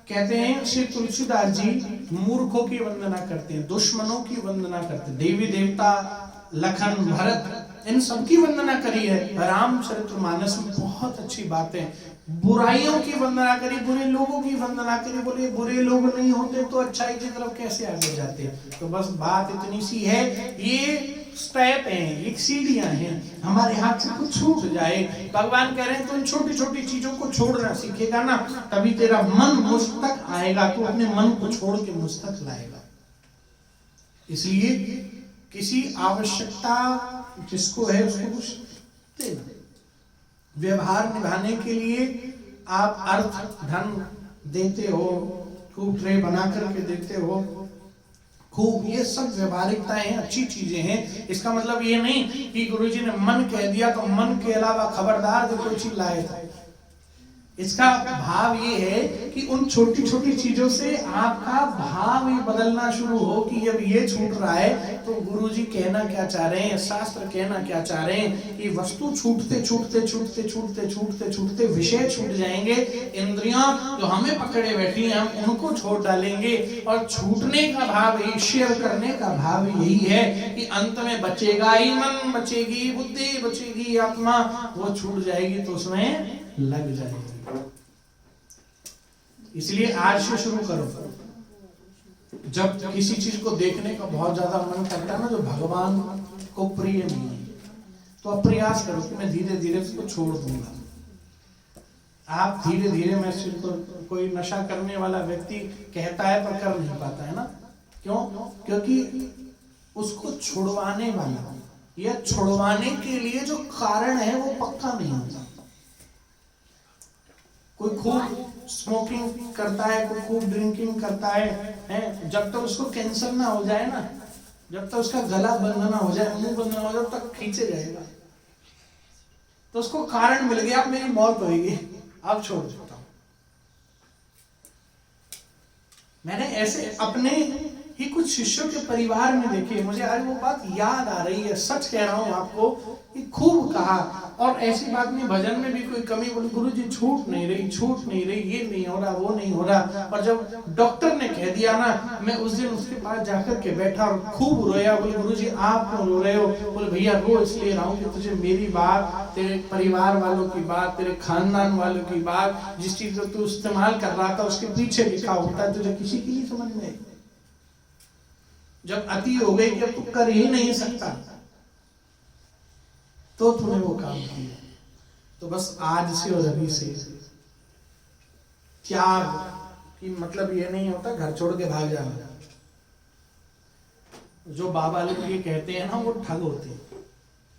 [SPEAKER 1] कहते हैं श्री तुलसीदास जी, मूर्खों की वंदना करते हैं, दुश्मनों की वंदना करते हैं, देवी देवता लखन भरत इन सबकी वंदना करी है। रामचरितमानस में बहुत अच्छी बात है। बुराइयों की वंदना करी, बुरे लोगों की वंदना करी। बोले बुरे लोग नहीं होते तो अच्छाई की तरफ कैसे आगे जाते। तो बस बात इतनी सी है, ये स्टेप हैं, एक सीढ़ियां हैं, हमारे हाथ से कुछ छूट जाए। भगवान कह रहे हैं तो इन छोटी छोटी चीजों को छोड़ना सीखेगा ना, तभी तेरा मन मुझ तक आएगा, तो अपने मन को छोड़ के मुझ तक लाएगा। इसलिए किसी आवश्यकता जिसको है उसको कुछ देना। व्यवहार निभाने के लिए आप अर्थ धन देते हो, खूब ट्रे बना करके देते हो, खूब, ये सब व्यवहारिकताएं हैं, अच्छी चीजें हैं। इसका मतलब ये नहीं कि गुरुजी ने मन कह दिया तो मन के अलावा खबरदार जो कोई चीज लाए था। इसका भाव ये है कि उन छोटी छोटी चीजों से आपका भाव ये बदलना शुरू हो कि जब ये छूट रहा है तो गुरुजी कहना क्या चाह रहे हैं, शास्त्र कहना क्या चाह रहे हैं कि वस्तु छूटते छूटते छूटते छूटते छूटते छूटते विषय छूट जाएंगे, इंद्रियां जो हमें पकड़े बैठी हैं हम उनको छोड़ डालेंगे। और छूटने का भाव यही, शेयर करने का भाव यही है कि अंत में बचेगा ही मन, बचेगी बुद्धि, बचेगी आत्मा, वो छूट जाएगी तो उसमें लग जाएगी। इसलिए आज से शुरू करो। जब किसी चीज को देखने का बहुत ज्यादा मन करता है ना, जो भगवान को प्रिय नहीं है, तो अब प्रयास करो कि मैं धीरे धीरे उसको छोड़ दूंगा। आप धीरे धीरे, मैं कोई नशा करने वाला व्यक्ति कहता है पर कर नहीं पाता है ना, क्यों? क्योंकि उसको छुड़वाने वाला या छुड़वाने के लिए जो कारण है वो पक्का नहीं होता। कोई खूब स्मोकिंग करता है, कोई खूब ड्रिंकिंग करता है, जब तक उसको कैंसर ना हो जाए ना, जब तक उसका गला बंद ना हो जाए, मुंह बंद ना हो जाए, तब खींचे जाएगा। तो उसको कारण मिल गया, अब मेरी मौत होगी, अब छोड़ देता हूं। मैंने ऐसे अपने ही कुछ शिष्यों के परिवार में देखे, मुझे आज वो बात याद आ रही है, सच कह रहा हूं आपको कि खूब कहा। और ऐसी बात नहीं, भजन में भी कोई कमी, बोले गुरुजी छूट नहीं रही, छूट नहीं रही, ये नहीं हो रहा, वो नहीं हो रहा। और जब डॉक्टर ने कह दिया ना, मैं उस दिन उसके पास जाकर के बैठा और खूब रोया। बोले गुरुजी आप क्यों रो रहे हो? बोले भैया रो इसलिए रहा हूं कि तुझे मेरी बात, तेरे परिवार वालों की बात, तेरे खानदान वालों की बात, जिस चीज को तू इस्तेमाल कर रहा था उसके पीछे लिखा होता है, तुझे किसी की नहीं समझ में आई। जब अति हो गई कि अब तू कर ही नहीं सकता, तो तूने वो काम किया। तो बस आज से और अभी से त्याग कि मतलब ये नहीं होता घर छोड़ के भाग जाना। जो बाबा लोग ये कहते हैं ना, वो ठग होते हैं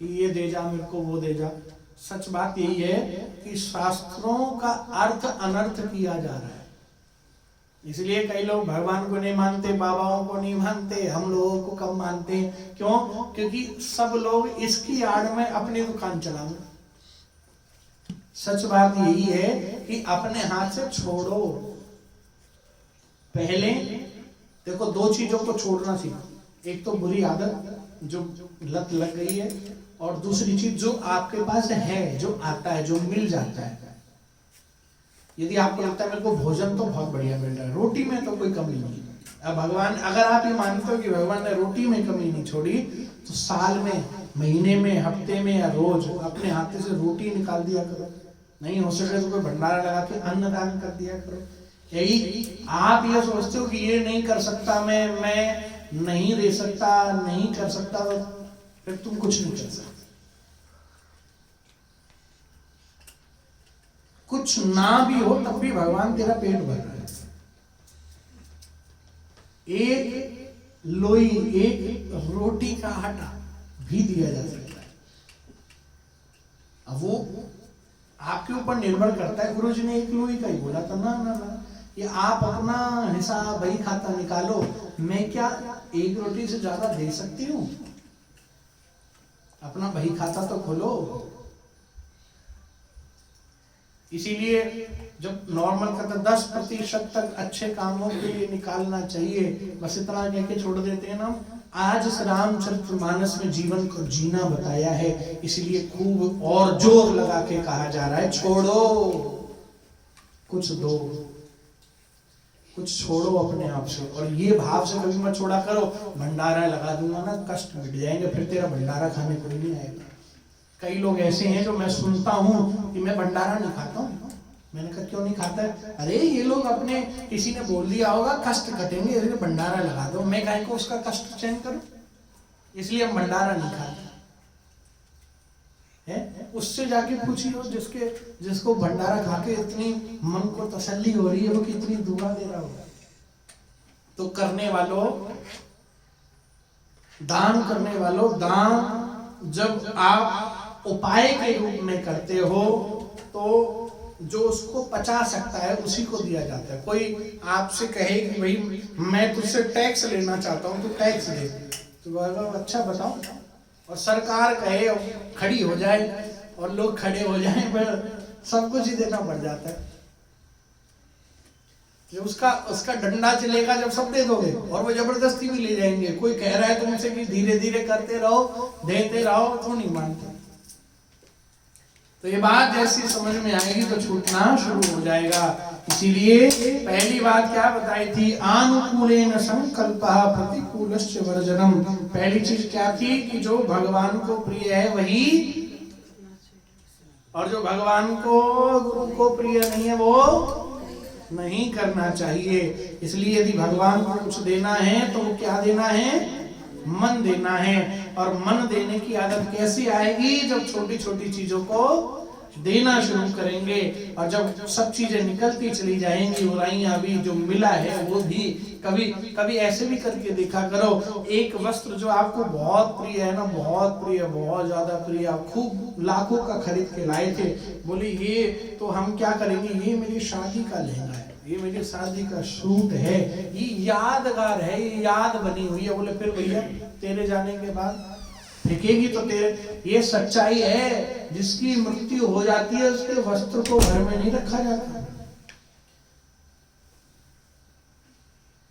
[SPEAKER 1] कि ये दे जा मेरे को, वो दे जा। सच बात यही है कि शास्त्रों का अर्थ अनर्थ किया जा रहा है। इसलिए कई लोग भगवान को नहीं मानते, बाबाओं को नहीं मानते, हम लोगों को कम मानते हैं। क्यों? क्योंकि सब लोग इसकी आड़ में अपनी दुकान चलाओ। सच बात यही है कि अपने हाथ से छोड़ो। पहले देखो, दो चीजों को छोड़ना सीखो। एक तो बुरी आदत जो लत लग गई है, और दूसरी चीज जो आपके पास है, जो आता है, जो मिल जाता है। यदि आपको लगता है मेरे को भोजन तो बहुत बढ़िया मिल रहा है, रोटी में तो कोई कमी नहीं, अब भगवान, अगर आप ये मानते हो कि भगवान ने रोटी में कमी नहीं छोड़ी, तो साल में महीने में, हफ्ते में या रोज अपने हाथे से रोटी निकाल दिया करो। नहीं हो सके तो कोई भंडारा लगा के अन्नदान कर दिया करो। यही आप ये सोचते हो कि ये नहीं कर सकता, मैं नहीं दे सकता, नहीं कर सकता, तो फिर तुम कुछ नहीं कर सकते। कुछ ना भी हो तब भी भगवान तेरा पेट भर रहा है। एक लोई, एक रोटी का आटा भी दिया जा सकता है। अब वो आपके ऊपर निर्भर करता है। गुरुजी ने एक लोई का ही बोला था, ना ना ना, ये आप अपना हिसाब बही खाता निकालो, मैं क्या एक रोटी से ज्यादा दे सकती हूँ? अपना बही खाता तो खोलो। इसीलिए जब नॉर्मल करता 10% तक अच्छे कामों के लिए निकालना चाहिए, बस इतना कह के छोड़ देते हैं ना। आज इस रामचरितमानस में जीवन को जीना बताया है, इसलिए खूब और जोर लगा के कहा जा रहा है, छोड़ो, कुछ दो, कुछ छोड़ो अपने आप से। और ये भाव से कभी मत छोड़ा करो, भंडारा लगा दूंगा ना कष्ट मिट जाएंगे, फिर तेरा भंडारा खाने कोई नहीं आएगा। कई लोग ऐसे हैं जो मैं सुनता हूँ कि मैं भंडारा नहीं खाता हूँ। मैंने कहा क्यों नहीं खाता है? अरे ये लोग अपने, किसी ने बोल दिया होगा कष्ट कटेंगे, अरे भंडारा लगा दो। मैं काहे को उसका कष्ट चैन करूं? इसलिए हम भंडारा नहीं खाते है। उससे जाके पूछिए जिसको भंडारा खा के इतनी मन को तसल्ली हो रही है, वो कितनी दुआ दे रहा होगा। तो करने वालों, दान करने वालों, दान जब आप उपाय के रूप में करते हो तो जो उसको पचा सकता है उसी को दिया जाता है। कोई आपसे कहे कि भाई मैं तुझसे टैक्स लेना चाहता हूँ, तो टैक्स दे, तो बोलो अच्छा बताओ। और सरकार कहे खड़ी हो जाए और लोग खड़े हो जाएं, पर सब कुछ ही देना पड़ जाता है। जो उसका डंडा चलेगा जब सब दे दोगे, और वो जबरदस्ती भी ले जाएंगे। कोई कह रहा है तुमसे कि धीरे धीरे करते रहो, देते रहो, तो नहीं मानते। तो ये बात जैसी समझ में आएगी तो छूटना शुरू हो जाएगा। इसीलिए पहली बात क्या बताई थी? आनुकूलेन संकल्पः प्रतिकूलस्य वर्जनम। पहली चीज क्या थी कि जो भगवान को प्रिय है वही, और जो भगवान को, गुरु को प्रिय नहीं है वो नहीं करना चाहिए। इसलिए यदि भगवान को कुछ देना है तो वो क्या देना है? मन देना है। और मन देने की आदत कैसी आएगी? जब छोटी छोटी चीजों को देना शुरू करेंगे, और जब सब चीजें निकलती चली जाएंगी, बुराइयां भी, जो मिला है वो भी। कभी कभी ऐसे भी करके देखा करो, एक वस्त्र जो आपको बहुत प्रिय है ना, बहुत प्रिय, बहुत ज्यादा प्रिय, आप खूब लाखों का खरीद के लाए थे, बोले ये तो हम क्या करेंगे, ये मेरी शादी का लहंगा है, ये मेरी शादी का सूट है, ये यादगार है, ये याद बनी हुई है। बोले फिर भैया तेरे जाने के बाद फेंकेगी तो तेरे। ये सच्चाई है, जिसकी मृत्यु हो जाती है उसके वस्त्र को घर में नहीं रखा जाता।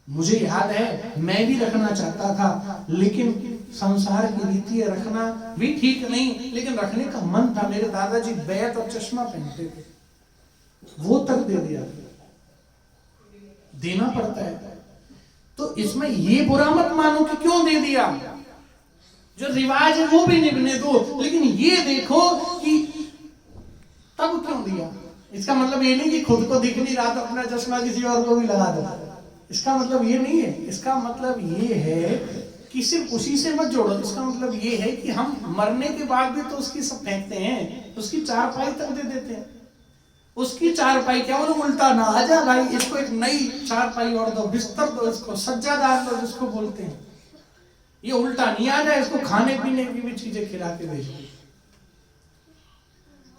[SPEAKER 1] मुझे याद है मैं भी रखना चाहता था, लेकिन संसार की रीति है, रखना भी ठीक नहीं, लेकिन रखने का मन था। मेरे दादाजी बैत और चश्मा पहनते थे, वो तक दे दिया, देना पड़ता है। तो इसमें ये बुरा मत मानो कि क्यों दे दिया, जो रिवाज है वो भी निभने दो, लेकिन ये देखो कि तब क्यों दिया। इसका मतलब ये नहीं कि खुद को दिख नहीं रहा तो अपना चश्मा किसी और को भी लगा दो, इसका मतलब ये नहीं है। इसका मतलब ये है कि सिर्फ उसी से मत जोड़ो। इसका मतलब ये है कि हम मरने के बाद भी तो उसकी सब फेंकते हैं, उसकी चारपाई तक दे देते हैं। उसकी चारपाई क्या, वो उल्टा ना आ जा भाई, इसको एक नई चारपाई और दो, बिस्तर दो, इसको सज्जादार दो जिसको बोलते हैं, ये उल्टा नहीं आ जाए, इसको खाने पीने की भी चीजें खिला के भेजो।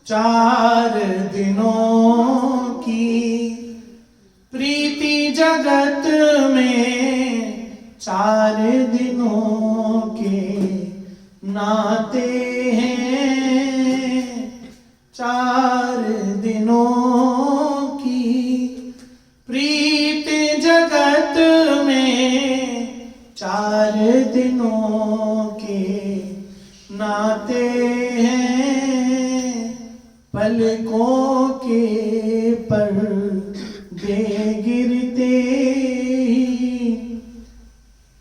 [SPEAKER 1] 4 दिनों की प्रीति जगत में, 4 दिनों के नाते हैं, 4 दिनों की प्रीति जगत में, 4 दिनों के नाते हैं, पलकों के पर्दे गिरते ही,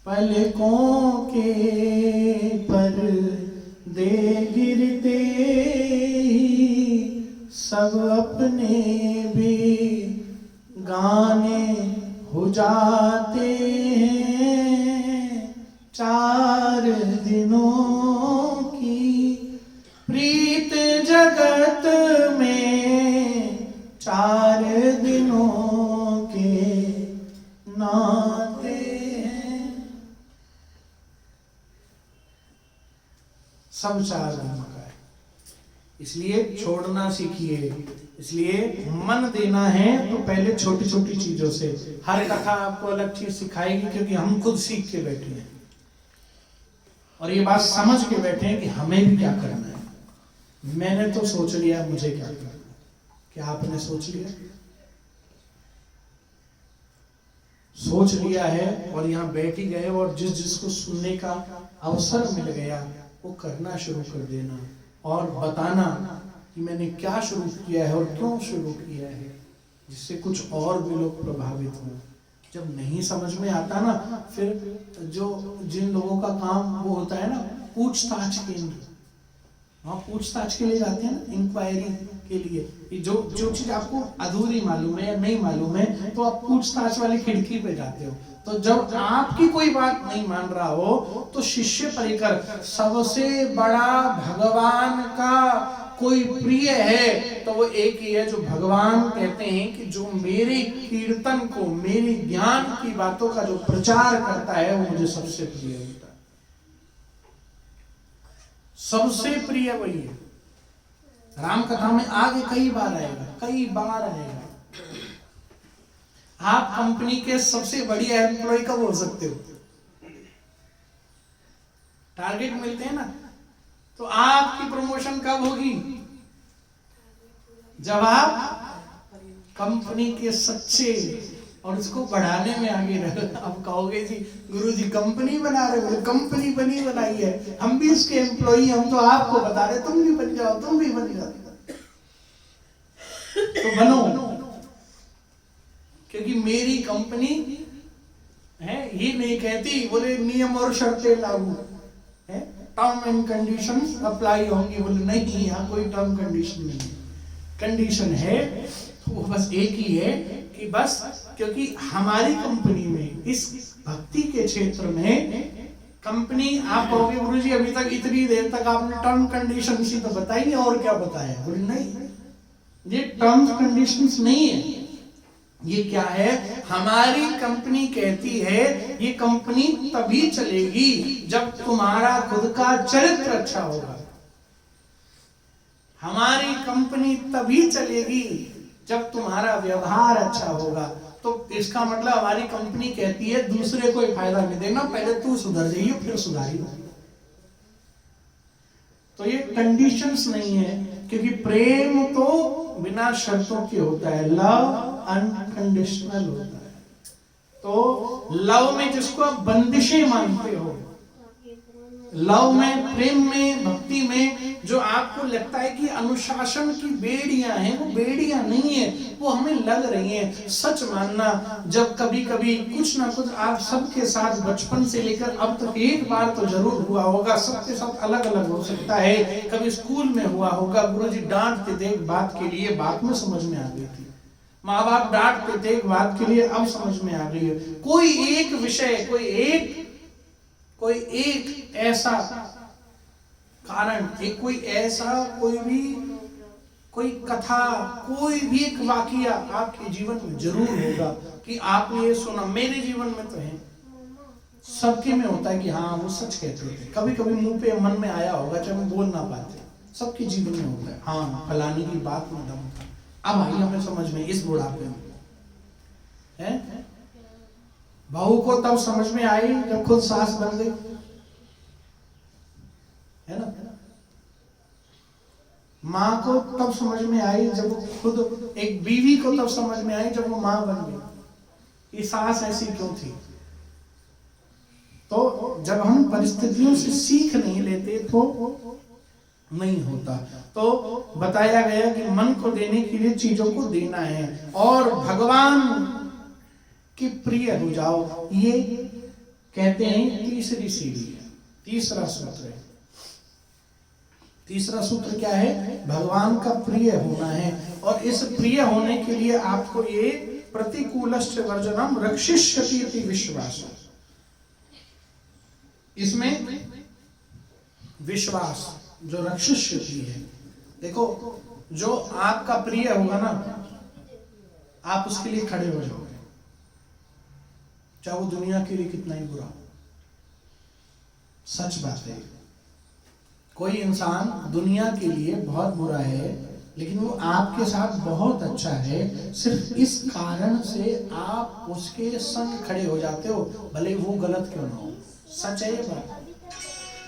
[SPEAKER 1] पलकों के पर्दे दे गिरते ही सब अपने भी गाने हो जाते हैं। 4 दिनों की प्रीत जगत में 4 दिनों के नाते हैं। सब 4 दिनों का है, इसलिए छोड़ना सीखिए। इसलिए मन देना है तो पहले छोटी छोटी चीजों से। हर कथा आपको अलग चीज सिखाएगी, क्योंकि हम खुद सीख के बैठे हैं और ये बात समझ के बैठे हैं कि हमें भी क्या करना है। मैंने तो सोच लिया मुझे क्या करना है, क्या आपने सोच लिया? सोच लिया है और यहाँ बैठ ही गए, और जिस जिसको सुनने का अवसर मिल गया वो करना शुरू कर देना और बताना कि मैंने क्या शुरू किया है और क्यों शुरू किया है, जिससे कुछ और भी लोग प्रभावित हों। जब नहीं समझ में आता ना, फिर जो जिन लोगों का काम वो होता है ना, पूछताछ केंद्र, वहाँ पूछताछ के लिए जाते हैं ना, इंक्वायरी के लिए। जो चीज आपको अधूरी मालूम है या नहीं मालूम है तो आप पूछताछ वाली खिड़की पे जाते हो। तो जब आपकी कोई बात नहीं मान रहा हो तो शिष्य परिकर, सबसे बड़ा भगवान का कोई प्रिय है तो वो एक ही है, जो भगवान कहते हैं कि जो मेरे कीर्तन को, मेरे ज्ञान की बातों का जो प्रचार करता है वो मुझे सबसे प्रिय होता है। सबसे प्रिय वही है। राम कथा में आगे कई बार आएगा, कई बार आएगा। आप कंपनी के सबसे बढ़िया एम्प्लॉय कब हो सकते हो? टारगेट मिलते हैं ना, तो आपकी प्रमोशन कब होगी? जब आप कंपनी के सच्चे और उसको बढ़ाने में आगे रहे। आप कहोगे जी गुरुजी कंपनी बना रहे हो, कंपनी बनी बनाई है, हम भी उसके एम्प्लॉई, हम तो आपको बता रहे तुम भी बन जाओ, तुम भी बन जाओ। तो बनो, क्योंकि मेरी कंपनी है ये नहीं कहती बोले नियम और शर्तें लागू है, टर्म एंड कंडीशंस अप्लाई होंगी। बोले नहीं, यहाँ कोई टर्म कंडीशन नहीं है। कंडीशन है तो वो बस एक ही है कि बस क्योंकि हमारी कंपनी में इस भक्ति के क्षेत्र में कंपनी, आप कहोगे गुरुजी अभी तक इतनी देर तक आपने टर्म कंडीशन ही तो बताई और क्या बताया? बोले नहीं, ये टर्म्स कंडीशंस नहीं है। ये क्या है? हमारी कंपनी कहती है ये कंपनी तभी चलेगी जब तुम्हारा खुद का चरित्र अच्छा होगा। हमारी कंपनी तभी चलेगी जब तुम्हारा व्यवहार अच्छा होगा। तो इसका मतलब हमारी कंपनी कहती है दूसरे को फायदा नहीं देना, पहले तू सुधर जाइए फिर सुधारिए। तो ये कंडीशंस नहीं है, क्योंकि प्रेम तो बिना शर्तों के होता है, लव अनकंडीशनल होता है। तो लव में जिसको आप बंदिशें मानते हो, लव में, प्रेम में, भक्ति में जो आपको लगता है कि अनुशासन की बेड़ियां हैं, वो बेड़ियां नहीं है, वो हमें लग रही हैं। सच मानना, जब कभी कभी कुछ ना कुछ आप सबके साथ बचपन से लेकर अब तक एक बार तो जरूर हुआ होगा, सबके साथ अलग अलग हो सकता है। कभी स्कूल में हुआ होगा, गुरुजी डांटते थे बात के लिए, बात में समझ में आ गई थी। माँ बाप डांटते थे बात के लिए, अब समझ में आ गई है। कोई एक विषय, कोई एक ऐसा कारण, कोई कथा, कोई भी एक वाकया आपके जीवन में जरूर होगा कि आपने ये सुना। मेरे जीवन में तो है, सबके में होता है कि हाँ वो सच कहते थे। कभी कभी मुंह पे मन में आया होगा जब हम बोल ना पाते, सबके जीवन में होता है। हाँ फलाने की बात में दम था, अब आई हमें समझ में इस बुढ़ापे में है। बहू को तब समझ में आई जब खुद सास बन गई, है ना। माँ को तब समझ में आई जब वो खुद एक बीवी को तब समझ में आई जब वो माँ बन गई। ये सास ऐसी क्यों थी? तो जब हम परिस्थितियों से सीख नहीं लेते तो नहीं होता। तो बताया गया कि मन को देने के लिए चीजों को देना है और भगवान के प्रिय हो जाओ। ये कहते हैं तीसरी सीढ़ी है, तीसरा सूत्र है। तीसरा सूत्र क्या है? भगवान का प्रिय होना है। और इस प्रिय होने के लिए आपको ये प्रतिकूलश्च वर्जनम रक्षिष्यति इति विश्वास, इसमें विश्वास जो रक्षिष्यति है। देखो, जो आपका प्रिय होगा ना, आप उसके लिए खड़े हो जाओगे, चाहे वो दुनिया के लिए कितना ही बुरा हो। सच बात है। कोई इंसान दुनिया के लिए बहुत बुरा है, लेकिन वो आपके साथ बहुत अच्छा है, सिर्फ इस कारण से आप उसके संग खड़े हो जाते हो, भले वो गलत क्यों ना हो। सच है ये बात।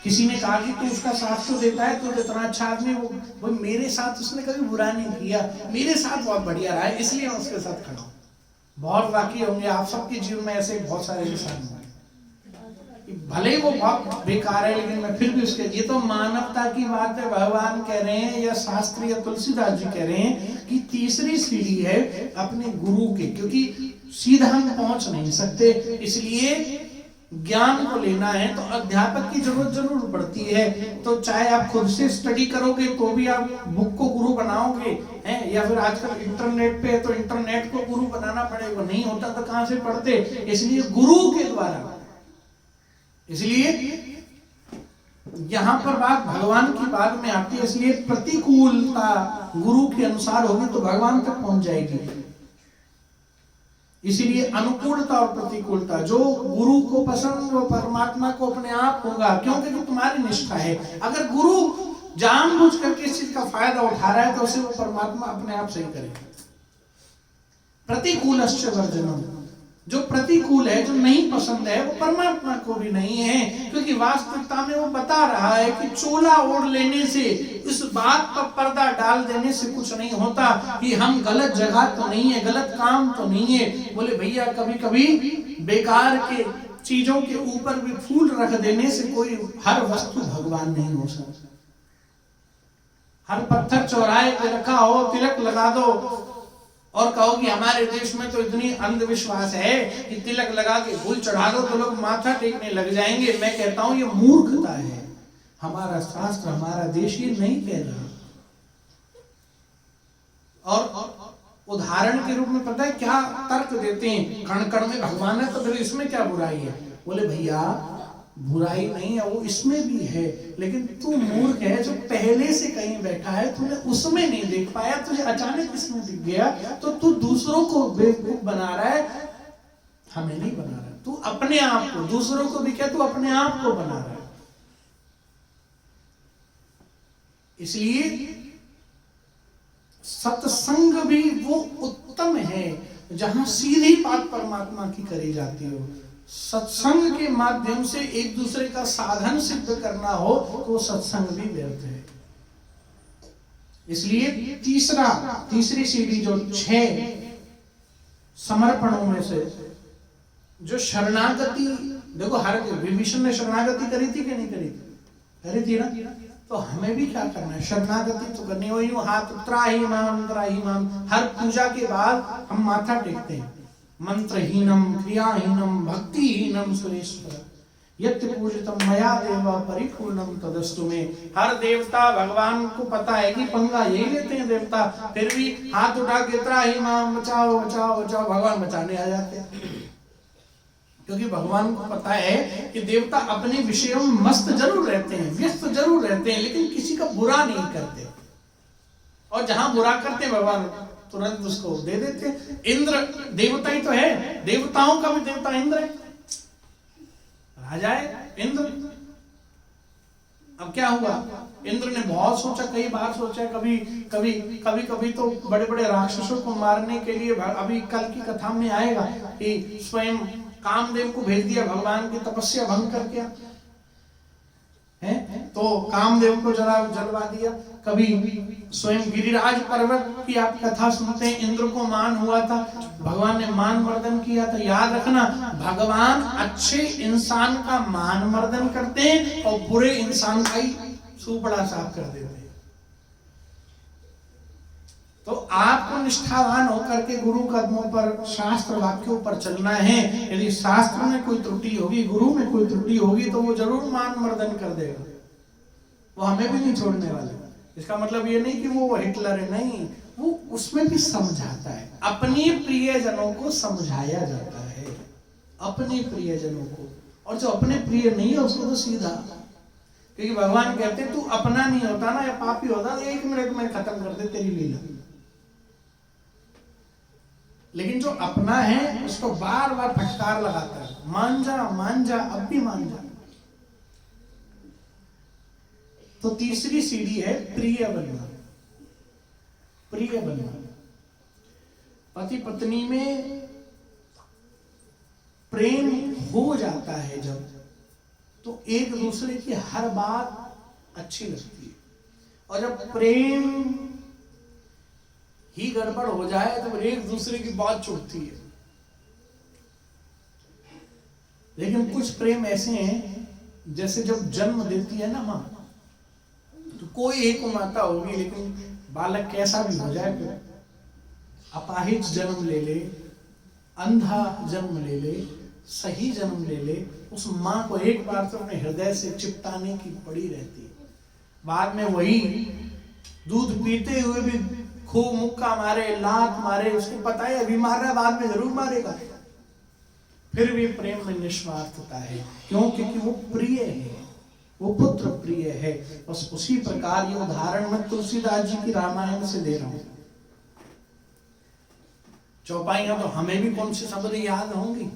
[SPEAKER 1] किसी ने कहा कि तू उसका साथ तो देता है, तो इतना अच्छा आदमी, वो मेरे साथ उसने कभी बुरा नहीं किया, मेरे साथ बहुत बढ़िया रहा है, इसलिए मैं उसके साथ खड़ा हूं। बहुत वाकई होंगे आप सबके जीवन में ऐसे बहुत सारे इंसान होंगे, भले वो बहुत बेकार है लेकिन मैं फिर भी उसके, ये तो मानवता की बात है। भगवान कह रहे हैं या शास्त्री या तुलसीदास जी कह रहे हैं कि तीसरी सीढ़ी है अपने गुरु के, क्योंकि सीधा हम पहुंच नहीं सकते, इसलिए ज्ञान को लेना है तो अध्यापक की जरूरत जरूर पड़ती है। तो चाहे आप खुद से स्टडी करोगे तो भी आप बुक को गुरु बनाओगे हैं, या फिर आजकल इंटरनेट पे है तो इंटरनेट को गुरु बनाना पड़ेगा, नहीं होता तो कहां से पढ़ते। इसलिए गुरु के द्वारा, इसलिए यहां पर बात भगवान की बात में आती है। इसलिए प्रतिकूलता गुरु के अनुसार होगी तो भगवान तक पहुंच जाएगी। इसीलिए अनुकूलता और प्रतिकूलता, जो गुरु को पसंद वो परमात्मा को अपने आप होगा, क्योंकि तुम्हारी निष्ठा है। अगर गुरु जानबूझ करके इस चीज का फायदा उठा रहा है तो उसे वो परमात्मा अपने आप सही करेगा। प्रतिकूलश्च वर्जनम, जो प्रतिकूल है, जो नहीं पसंद है, वो परमात्मा को भी नहीं है, क्योंकि वास्तविकता में वो बता रहा है कि चोला ओढ़ लेने से, इस बात पर पर्दा डाल देने से कुछ नहीं होता कि हम गलत जगह तो नहीं है, गलत काम तो नहीं है। बोले भैया, कभी कभी बेकार के चीजों के ऊपर भी फूल रख देने से कोई हर वस्तु भगवान नहीं हो सकता। हर पत्थर चौराहे पे रखा हो, तिलक लगा दो और कहो कि हमारे देश में तो इतनी अंधविश्वास है कि तिलक लगा के फूल चढ़ा दो तो लोग माथा टेकने लग जाएंगे। मैं कहता हूं ये मूर्खता है। हमारा शास्त्र, हमारा देश ये नहीं कह रहा। और उदाहरण के रूप में पता है क्या तर्क देते हैं? कण कण में भगवान है तो फिर इसमें क्या बुराई है? बोले भैया, बुराई नहीं है, वो इसमें भी है, लेकिन तू मूर्ख है जो पहले से कहीं बैठा है, तूने उसमें नहीं देख पाया, तुझे अचानक इसमें दिख गया, तो तू दूसरों को बेवकूफ बना रहा है, हमें नहीं बना रहा। तू अपने आप को, दूसरों को भी क्या, तू अपने आप को बना रहा है। इसलिए सत्संग भी वो उत्तम है जहां सीधी बात परमात्मा की करी जाती हो। सत्संग के माध्यम से एक दूसरे का साधन सिद्ध करना हो तो सत्संग भी व्यर्थ है। इसलिए तीसरी सीढ़ी जो 6 समर्पणों में से जो शरणागति, देखो हर विभीषण ने शरणागति करी थी कि नहीं करी थी? करी थी ना। तो हमें भी क्या करना है? शरणागति तो करनी हो। यूं हाथ त्राही माम, हर पूजा के बाद हम माथा टेकते हैं, मंत्रहीनम क्रियाहीनम भक्तिहीनम सुरेश्वर यत् पूजितम मया देव परिपूर्णम तदस्तु में। हर देवता, भगवान को पता है कि पंगा यही लेते हैं देवता, फिर भी हाथ उठा के त्राही माम, बचाओ बचाओ बचाओ, भगवान बचाने आ जाते हैं। क्योंकि भगवान को पता है कि देवता अपने विषयों में मस्त जरूर रहते हैं, व्यस्त जरूर रहते हैं, लेकिन किसी का बुरा नहीं करते। और जहां बुरा करते भगवान तुरंत उसको दे देते। इंद्र देवता ही तो है, देवताओं का भी देवता इंद्र है, राजा है इंद्र। अब क्या हुआ? इंद्र ने बहुत सोचा, कई बार सोचा, कभी तो बड़े बड़े राक्षसों को मारने के लिए, अभी कल की कथा में आएगा कि स्वयं कामदेव को भेज दिया भगवान की तपस्या भंग करके है, तो कामदेव को जलवा दिया। कभी स्वयं गिरिराज पर्वत की आप कथा सुनते हैं, इंद्र को मान हुआ था, भगवान ने मान मर्दन किया था। याद रखना, भगवान अच्छे इंसान का मान मर्दन करते हैं और बुरे इंसान का ही सुपड़ा साफ कर देते हैं। तो आपको निष्ठावान होकर के गुरु कदमों पर, शास्त्र वाक्यों पर चलना है। यदि शास्त्र में कोई त्रुटि होगी, गुरु में कोई त्रुटि होगी, तो वो जरूर मान मर्दन कर देगा। वो हमें भी नहीं छोड़ने वाले। इसका मतलब ये नहीं कि वो हिटलर है, नहीं, वो उसमें भी समझाता है। अपने प्रियजनों को समझाया जाता है, अपने प्रियजनों को। और जो अपने प्रिय नहीं है उसको तो सीधा, क्योंकि भगवान कहते हैं तू अपना नहीं होता ना या पापी होता, 1 मिनट में खत्म कर दे तेरी लीला। लेकिन जो अपना है उसको बार बार फटकार लगाता है, मान जा मान जा, अब भी मान जा। तो तीसरी सीढ़ी है प्रिय बनना। प्रिय बनना, पति पत्नी में प्रेम हो जाता है जब, तो एक दूसरे की हर बात अच्छी लगती है। और जब प्रेम ही गड़बड़ हो जाए तो एक दूसरे की बात छूटती है। लेकिन कुछ प्रेम ऐसे हैं, जैसे जब जन्म देती है ना मां, तो कोई एक माता होगी, लेकिन बालक कैसा भी हो जाए, फिर अपाहिज जन्म ले ले, अंधा जन्म ले ले, सही जन्म ले ले, उस मां को एक बार तो अपने हृदय से चिपटाने की पड़ी रहती है। बाद में वही दूध पीते हुए भी खूब मुक्का मारे, लात मारे, उसको पता है अभी मार रहा है, बाद में जरूर मारेगा, फिर भी प्रेम में निस्वार्थता है। क्यों? क्योंकि वो प्रिय है, वो पुत्र प्रिय है। बस उसी प्रकार ये उदाहरण मैं तुलसीदास जी की रामायण से दे रहा हूं। चौपाइयां तो हमें भी कौन सी शब्द याद होंगी,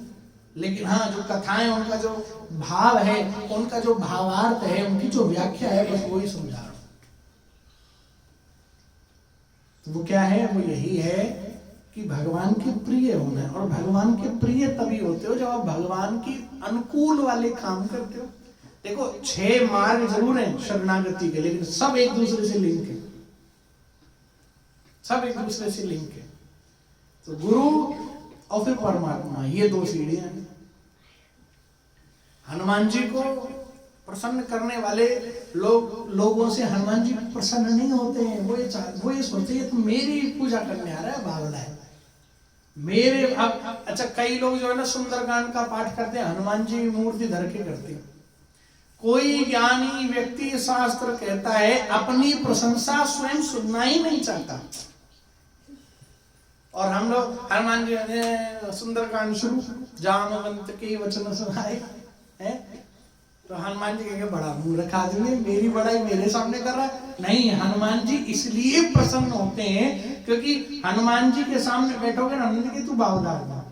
[SPEAKER 1] लेकिन हाँ जो कथाएं, उनका जो भाव है, उनका जो भावार्थ है, उनकी जो व्याख्या है, बस वही समझा रहा हूं। तो वो क्या है? वो यही है कि भगवान के प्रिय होना है। और भगवान के प्रिय तभी होते हो जब आप भगवान की अनुकूल वाले काम करते हो। देखो 6 मार्ग जरूर हैं शरणागति के, लेकिन सब एक दूसरे से लिंक है, सब एक दूसरे से लिंक है। तो गुरु और फिर परमात्मा, ये 2 सीढ़ियां हैं। हनुमान जी को प्रसन्न करने वाले लोगों से हनुमान जी प्रसन्न नहीं होते हैं। वो ये सोचते हैं तो मेरी पूजा करने आ रहा है, बावला है मेरे। अब अच्छा, कई लोग जो है ना सुंदरकांड का पाठ करते हैं, हनुमान जी मूर्ति धर के करते हैं। कोई ज्ञानी व्यक्ति, शास्त्र कहता है, अपनी प्रशंसा स्वयं सुनना ही नहीं चाहता। और हम लोग हनुमान जी सुंदरकांड शुरू, जामवंत के वचन सुनाए हैं, तो हनुमान जी कहेंगे बड़ा मूर्ख आदमी, मेरी बड़ाई मेरे सामने कर रहा है। नहीं, हनुमान जी इसलिए प्रसन्न होते हैं क्योंकि हनुमान जी के सामने बैठोगे ना, हनुमान जी तू बावला होगा।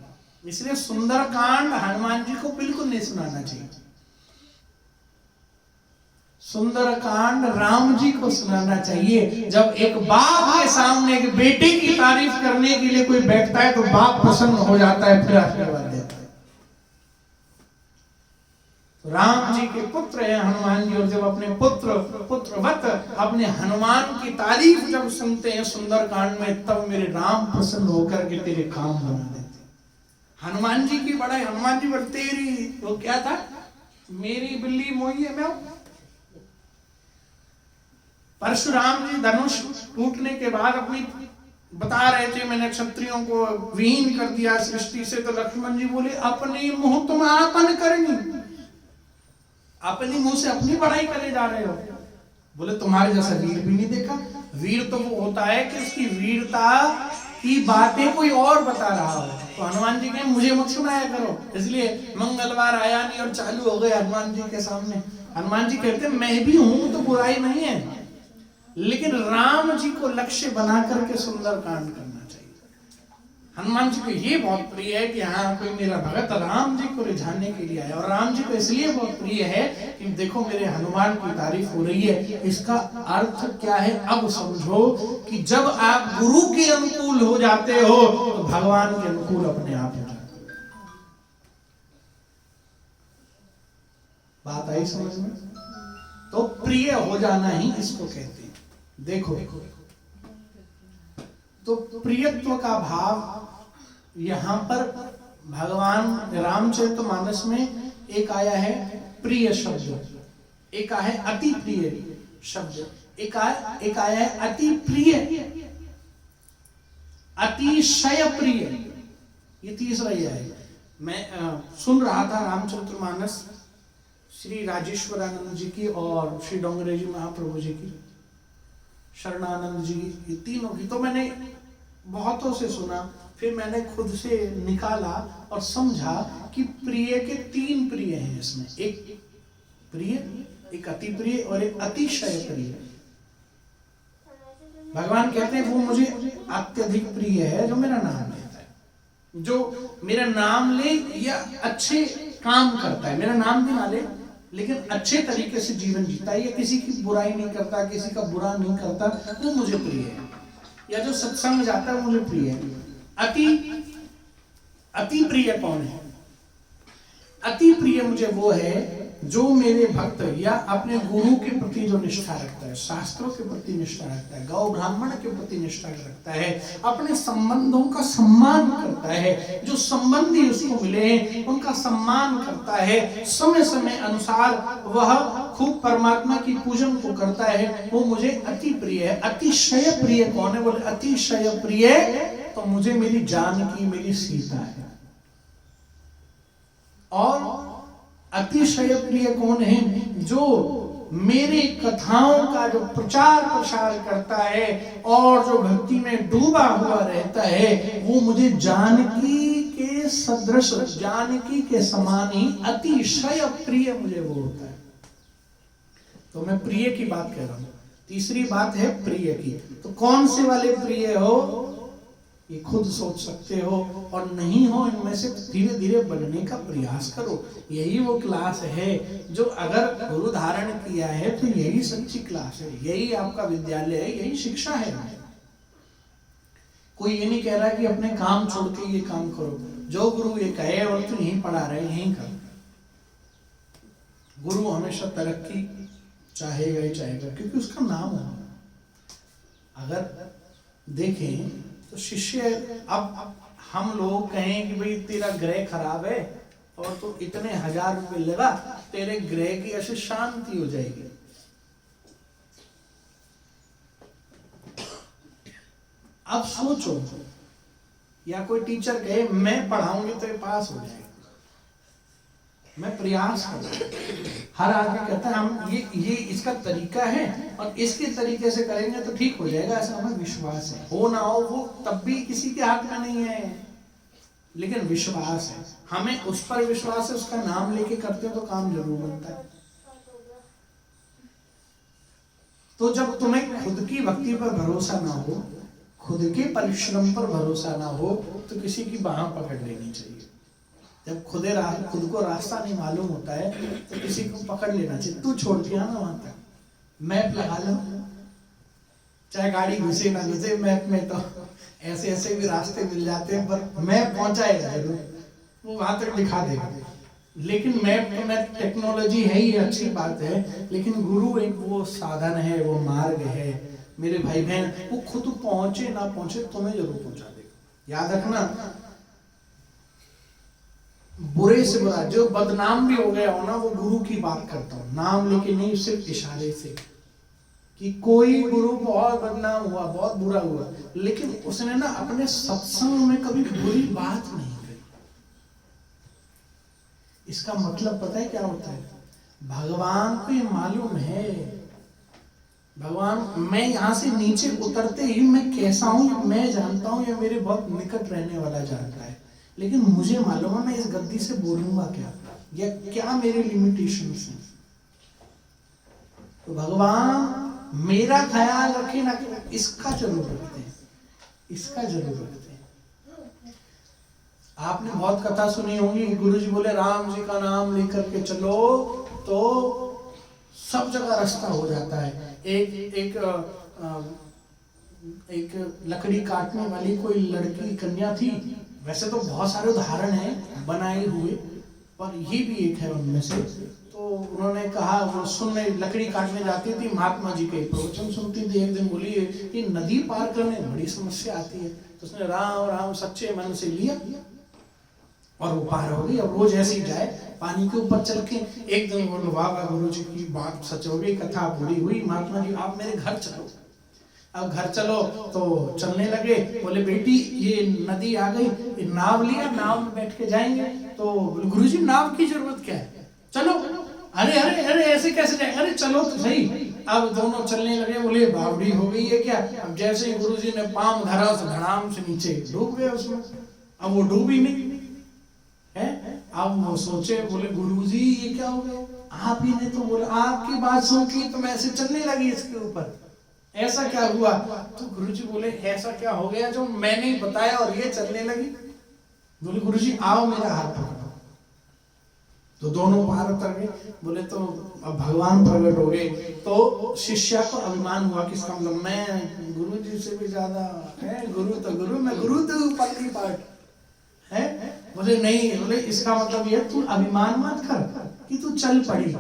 [SPEAKER 1] इसलिए सुंदरकांड हनुमान जी को बिल्कुल नहीं सुनाना चाहिए। सुंदरकांड राम जी को सुनाना चाहिए। जब एक बाप के सामने एक बेटे की तारीफ करने के लिए कोई बैठता है तो बाप प्रसन्न हो जाता है, फिर आशीर्वाद देता है। राम जी के पुत्र हैं हनुमान जी, और जब अपने पुत्रवत अपने हनुमान की तारीफ जब सुनते हैं सुंदरकांड में, तब मेरे राम प्रसन्न होकर के तेरे काम बना देते। हनुमान जी की बड़ाई, हनुमान जी बोलते तेरी वो क्या था, मेरी बिल्ली मोई है मैं। परशुराम जी धनुष टूटने के बाद अपनी बता रहे थे, मैंने क्षत्रियों को विहीन कर दिया सृष्टि से, तो लक्ष्मण जी बोले अपने मुंह तुम आपन करनी, अपनी मुंह से अपनी बड़ाई करे जा रहे हो। बोले तुम्हारे जैसा वीर भी नहीं देखा। वीर तो वो होता है कि उसकी वीरता की बातें कोई और बता रहा हो। तो हनुमान जी कहे मुझे मत सुनाया करो। इसलिए मंगलवार आया नहीं और चालू हो गए हनुमान जी के सामने। हनुमान जी कहते मैं भी हूं तो बुराई नहीं है, लेकिन राम जी को लक्ष्य बना करके सुंदर कांड करना चाहिए। हनुमान जी को ये बहुत प्रिय है कि हाँ कोई मेरा भगत राम जी को रिझाने के लिए आया, और राम जी को इसलिए बहुत प्रिय है कि देखो मेरे हनुमान की तारीफ हो रही है। इसका अर्थ क्या है अब समझो कि जब आप गुरु के अनुकूल हो जाते हो तो भगवान के अनुकूल अपने आप हो जाते हो। बात आई समझ में? तो प्रिय हो जाना ही इसको कहते हैं। देखो तो प्रियत्व का भाव यहां पर भगवान रामचरितमानस में एक आया है प्रिय शब्द, एक आया है अति प्रिय शब्द, एक आया है अति प्रिय, अतिशय प्रिय, ये तीसरा ही है। मैं सुन रहा था रामचरितमानस श्री राजेश्वरानंद जी की और श्री डोंगरे जी महाप्रभु जी की, शरणानंद जी, ये तीनों की तो मैंने बहुतों से सुना, फिर मैंने खुद से निकाला और समझा कि प्रिय के 3 प्रिय हैं इसमें। एक प्रिय, एक अति प्रिय और एक अतिशय प्रिय। भगवान कहते हैं वो मुझे अत्यधिक प्रिय है जो मेरा नाम लेता है, जो मेरा नाम ले या अच्छे काम करता है, मेरा नाम भी ना ले लेकिन अच्छे तरीके से जीवन जीता है, या किसी की बुराई नहीं करता, किसी का बुरा नहीं करता, वो मुझे प्रिय है। या जो सत्संग जाता है वो मुझे प्रिय है। अति प्रिय कौन है? अति प्रिय मुझे वो है जो मेरे भक्त या अपने गुरु के प्रति जो निष्ठा रखता है, शास्त्रों के प्रति निष्ठा रखता है, गौ ब्राह्मण के प्रति निष्ठा रखता है, अपने संबंधों का सम्मान करता है, जो संबंधी उसको मिले हैं उनका सम्मान करता है, समय समय अनुसार वह खूब परमात्मा की पूजन को करता है, वो मुझे अति प्रिय है। अतिशय प्रिय कौन है? बोले अतिशय प्रिय तो मुझे मेरी जानकी, मेरी सीता है। और अतिशय प्रिय कौन है? जो मेरी कथाओं का जो प्रचार प्रसार करता है और जो भक्ति में डूबा हुआ रहता है, वो मुझे जानकी के सदृश, जानकी के समान ही अतिशय प्रिय मुझे वो होता है। तो मैं प्रिय की बात कर रहा हूं। तीसरी बात है प्रिय की। तो कौन से वाले प्रिय हो ये खुद सोच सकते हो, और नहीं हो इनमें से धीरे धीरे बनने का प्रयास करो। यही वो क्लास है जो अगर गुरु धारण किया है तो यही सच्ची क्लास है, यही आपका विद्यालय है, यही शिक्षा है। कोई ये नहीं कह रहा कि अपने काम छोड़ के ये काम करो, जो गुरु ये कहे और तुम यही पढ़ा रहे यही कर। गुरु हमेशा तरक्की चाहेगा ही चाहेगा, क्योंकि उसका नाम है। अगर देखें तो शिष्य, अब हम लोग कहें कि भाई तेरा ग्रह खराब है और तो इतने 1000 रुपए लगा, तेरे ग्रह की ऐसे शांति हो जाएगी। अब सोचो, या कोई टीचर कहे मैं पढ़ाऊंगी तो ये पास हो जाएगा, मैं प्रयास करूंगा। हर आदमी कहता है हम ये इसका तरीका है और इसके तरीके से करेंगे तो ठीक हो जाएगा, ऐसा हमें विश्वास है। हो ना हो वो तब भी किसी के हाथ में नहीं है, लेकिन विश्वास है, हमें उस पर विश्वास है, उसका नाम लेके करते हो तो काम जरूर बनता है। तो जब तुम्हें खुद की भक्ति पर भरोसा ना हो, खुद के परिश्रम पर भरोसा ना हो, तो किसी की बाह पकड़ लेनी चाहिए। जब खुद को रास्ता नहीं मालूम होता है तो किसी को पकड़ लेना चाहिए। तू छोड़ दिया ना वहां तक, मैप लगा लो, चाहे गाड़ी घुसे ना घुसे, मैप में तो ऐसे ऐसे भी रास्ते मिल जाते हैं, पर मैप पहुंचाएगा जरूर, वो वहां तक दिखा देगा। लेकिन मैप तो मैं टेक्नोलॉजी है ही, अच्छी बात है, लेकिन गुरु एक वो साधन है, वो मार्ग है। मेरे भाई बहन, वो खुद पहुंचे ना पहुंचे तुम्हें जरूर पहुंचा देगा। याद रखना, बुरे से बुरा जो बदनाम भी हो गया हो ना, वो गुरु की बात करता हूं, नाम लेके नहीं, सिर्फ इशारे से, कि कोई गुरु बहुत बदनाम हुआ, बहुत बुरा हुआ, लेकिन उसने ना अपने सत्संग में कभी बुरी बात नहीं कही। इसका मतलब पता है क्या होता है? भगवान को ये मालूम है, भगवान मैं यहां से नीचे उतरते ही मैं कैसा हूं मैं जानता हूं, या मेरे बहुत निकट रहने वाला जानता है, लेकिन मुझे मालूम है मैं इस गद्दी से बोलूंगा क्या, या क्या मेरे लिमिटेशंस हैं। तो भगवान मेरा ख्याल रखे ना, इसका जरूर रखते हैं, इसका जरूर रखते हैं। आपने बहुत कथा सुनी होगी, गुरु जी बोले राम जी का नाम लेकर के चलो तो सब जगह रास्ता हो जाता है। एक लकड़ी काटने वाली कोई लड़की कन्या थी, वैसे तो बहुत सारे उदाहरण हैं बनाए हुए, पर ये भी एक है उनमें से। तो उन्होंने कहा, वो सुनने लकड़ी काटने जाती थी, महात्मा जी के प्रवचन सुनती थी। एक दिन बोली ये नदी पार करने में बड़ी समस्या आती है, तो उसने राम राम सच्चे मन से लिया और वो पार हो गई। अब रोज ऐसे ही जाए पानी के ऊपर चल के, एक दिन बोलो वाह वाह गुरु जी की बात सच हो गई, कथा पूरी हुई, महात्मा जी आप मेरे घर चलो। अब घर चलो तो चलने लगे, बोले बेटी ये नदी आ गई, ये नाव लिया, नाव में बैठ के जाएंगे। तो गुरुजी नाव की जरूरत क्या है, चलो। अरे अरे अरे ऐसे कैसे जाए, अरे चलो तो सही। अब दोनों चलने लगे, बोले बावड़ी हो गई है क्या। अब जैसे ही गुरुजी ने पांव धरा उस धड़ाम से नीचे डूब गए उसमें। अब वो डूबी नहीं है। अब वो सोचे, बोले गुरुजी ये क्या हो गया, आप ही ने तो बोला, आपकी बात सुन के तो मैं ऐसे चलने लगी इसके ऊपर, ऐसा क्या हुआ। तो गुरुजी बोले ऐसा क्या हो गया जो मैंने बताया और ये चलने लगी। बोले गुरुजी आओ मेरा हाथ पकड़ो। तो दोनों पार उतर गए। बोले तो अब भगवान प्रकट हो गए। तो शिष्य को अभिमान हुआ कि इसका मतलब मैं गुरु जी से भी ज्यादा है, गुरु तो गुरु, मैं गुरु तो पल्ली पाठ है। बोले नहीं, बोले इसका मतलब ये तू अभिमान मत कर कि तू चल पड़ी,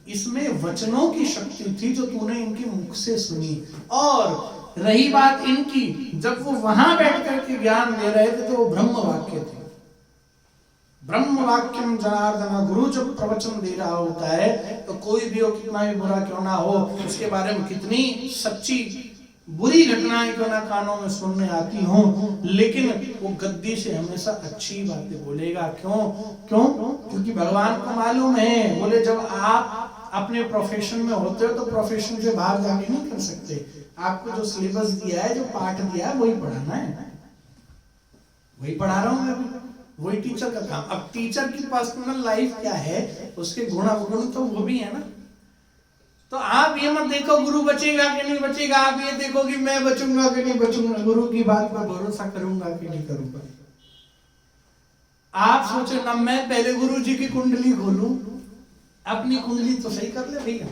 [SPEAKER 1] इसमें वचनों की शक्ति थी जो तूने इनके मुख से सुनी। और रही बात इनकी, जब वो वहां बैठ करके ज्ञान दे रहे थे तो वो ब्रह्म वाक्य थे। ब्रह्म वाक्यम जनार्दन, गुरु जब प्रवचन दे रहा होता है तो कोई भी हो, कितना भी बुरा क्यों ना हो, उसके बारे में कितनी सच्ची बुरी घटनाएं क्यों ना कानों में सुनने आती हो, लेकिन वो गद्दी से हमेशा अच्छी बातें बोलेगा। क्यों क्यों क्योंकि भगवान को मालूम है, बोले जब आप अपने प्रोफेशन में होते हो तो प्रोफेशन से बाहर जाके नहीं कर सकते। आपको जो सिलेबस दिया है, जो पाठ दिया है, वही पढ़ाना है, वही पढ़ा रहा हूं मैं अभी, वही टीचर का काम। अब टीचर की पर्सनल लाइफ क्या है, उसके गुण अवगुण तो वो भी है ना। तो आप ये मत देखो गुरु बचेगा कि नहीं बचेगा, आप ये देखो कि मैं बचूंगा कि नहीं बचूंगा, गुरु की बात पर भरोसा करूंगा कि नहीं करूंगा। आप सोचो ना, मैं पहले गुरु जी की कुंडली खोलूं, अपनी कुंडली तो सही कर ले भैया।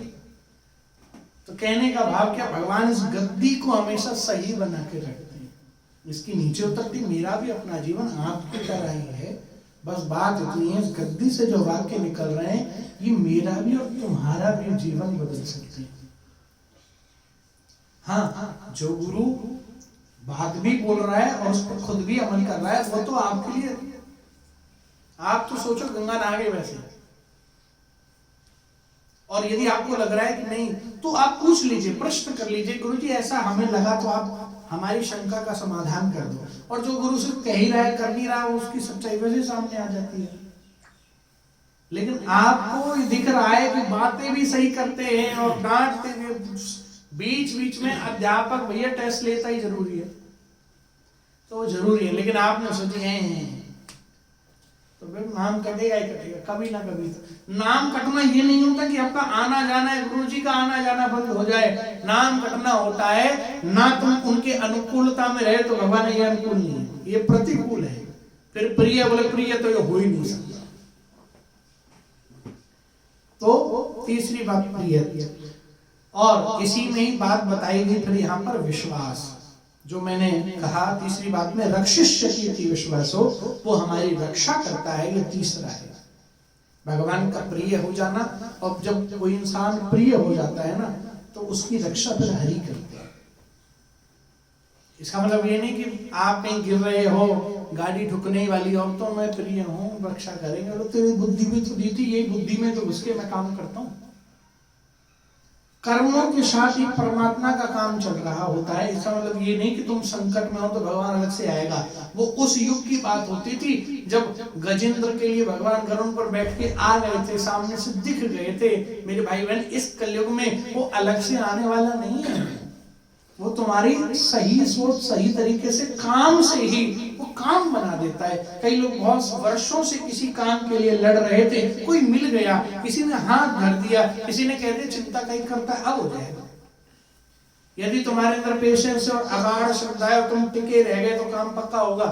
[SPEAKER 1] तो कहने का भाव क्या, भगवान इस गद्दी को हमेशा सही बना के रखते हैं, इसकी नीचे उतरती मेरा भी अपना जीवन आपकी तरह ही है। बस बात इतनी है, इस गद्दी से जो वाक्य निकल रहे हैं ये मेरा भी और तुम्हारा भी जीवन बदल सकते हैं। हाँ, जो गुरु बात भी बोल रहा है और उस पर खुद भी अमल कर रहा है, वो तो आपके लिए, आप तो सोचो गंगा नहा गए वैसे, और यदि आपको लग रहा है कि नहीं तो आप पूछ लीजिए, प्रश्न कर लीजिए, गुरु जी ऐसा हमें लगा तो आप हमारी शंका का समाधान कर दो। और जो गुरु से कह ही रहा है, कर नहीं रहा, उसकी सच्चाई वैसे सामने आ जाती है। लेकिन आपको दिख रहा है कि बातें भी सही करते हैं और डांटते हुए, बीच बीच में अध्यापक भैया टेस्ट लेता ही जरूरी है, तो जरूरी है, लेकिन आपने सोचे हैं तो फिर नाम कटेगा ही कटेगा, कभी ना कभी। नाम कटना ये नहीं होता कि आपका आना जाना है, गुरु जी का आना जाना बंद हो जाए। नाम कटना होता है ना तुम उनके अनुकूलता में रहे तो भगवान ये अनुकूल नहीं है, ये प्रतिकूल है। फिर प्रिय बोले प्रिय तो ये हो ही नहीं सकता। तो तीसरी बात प्रिय, और इसी में ही बात बताई गई फिर यहाँ पर विश्वास, जो मैंने कहा तीसरी बात में रक्षिष्यति विश्वासो, वो हमारी रक्षा करता है, ये तीसरा है भगवान का प्रिय हो जाना। और जब कोई इंसान प्रिय हो जाता है ना तो उसकी रक्षा फिर हरि करते हैं। इसका मतलब ये नहीं कि आप कहीं गिर रहे हो, गाड़ी ठुकने वाली हो तो मैं प्रिय हूँ रक्षा करेंगे, तो तेरी बुद्धि भी तो दी थी, यही बुद्धि में तो उसके मैं काम करता हूँ। कर्मों के साथ ही परमात्मा का काम चल रहा होता है। इसका मतलब ये नहीं कि तुम संकट में हो तो भगवान अलग से आएगा। वो उस युग की बात होती थी जब गजेंद्र के लिए भगवान गरुड़ पर बैठ के आ गए थे, सामने से दिख गए थे। मेरे भाई बहन, इस कलयुग में वो अलग से आने वाला नहीं है, वो तुम्हारी सही सोच, सही तरीके से काम से ही वो काम बना देता है। कई लोग बहुत वर्षों से किसी काम के लिए लड़ रहे थे, कोई मिल गया, किसी ने हाथ धर दिया, किसी ने कहते चिंता कहीं करता है, अब हो जाएगा। यदि तुम्हारे अंदर पेशेंस और अगाध श्रद्धा है और तुम टिके रह गए तो काम पक्का होगा।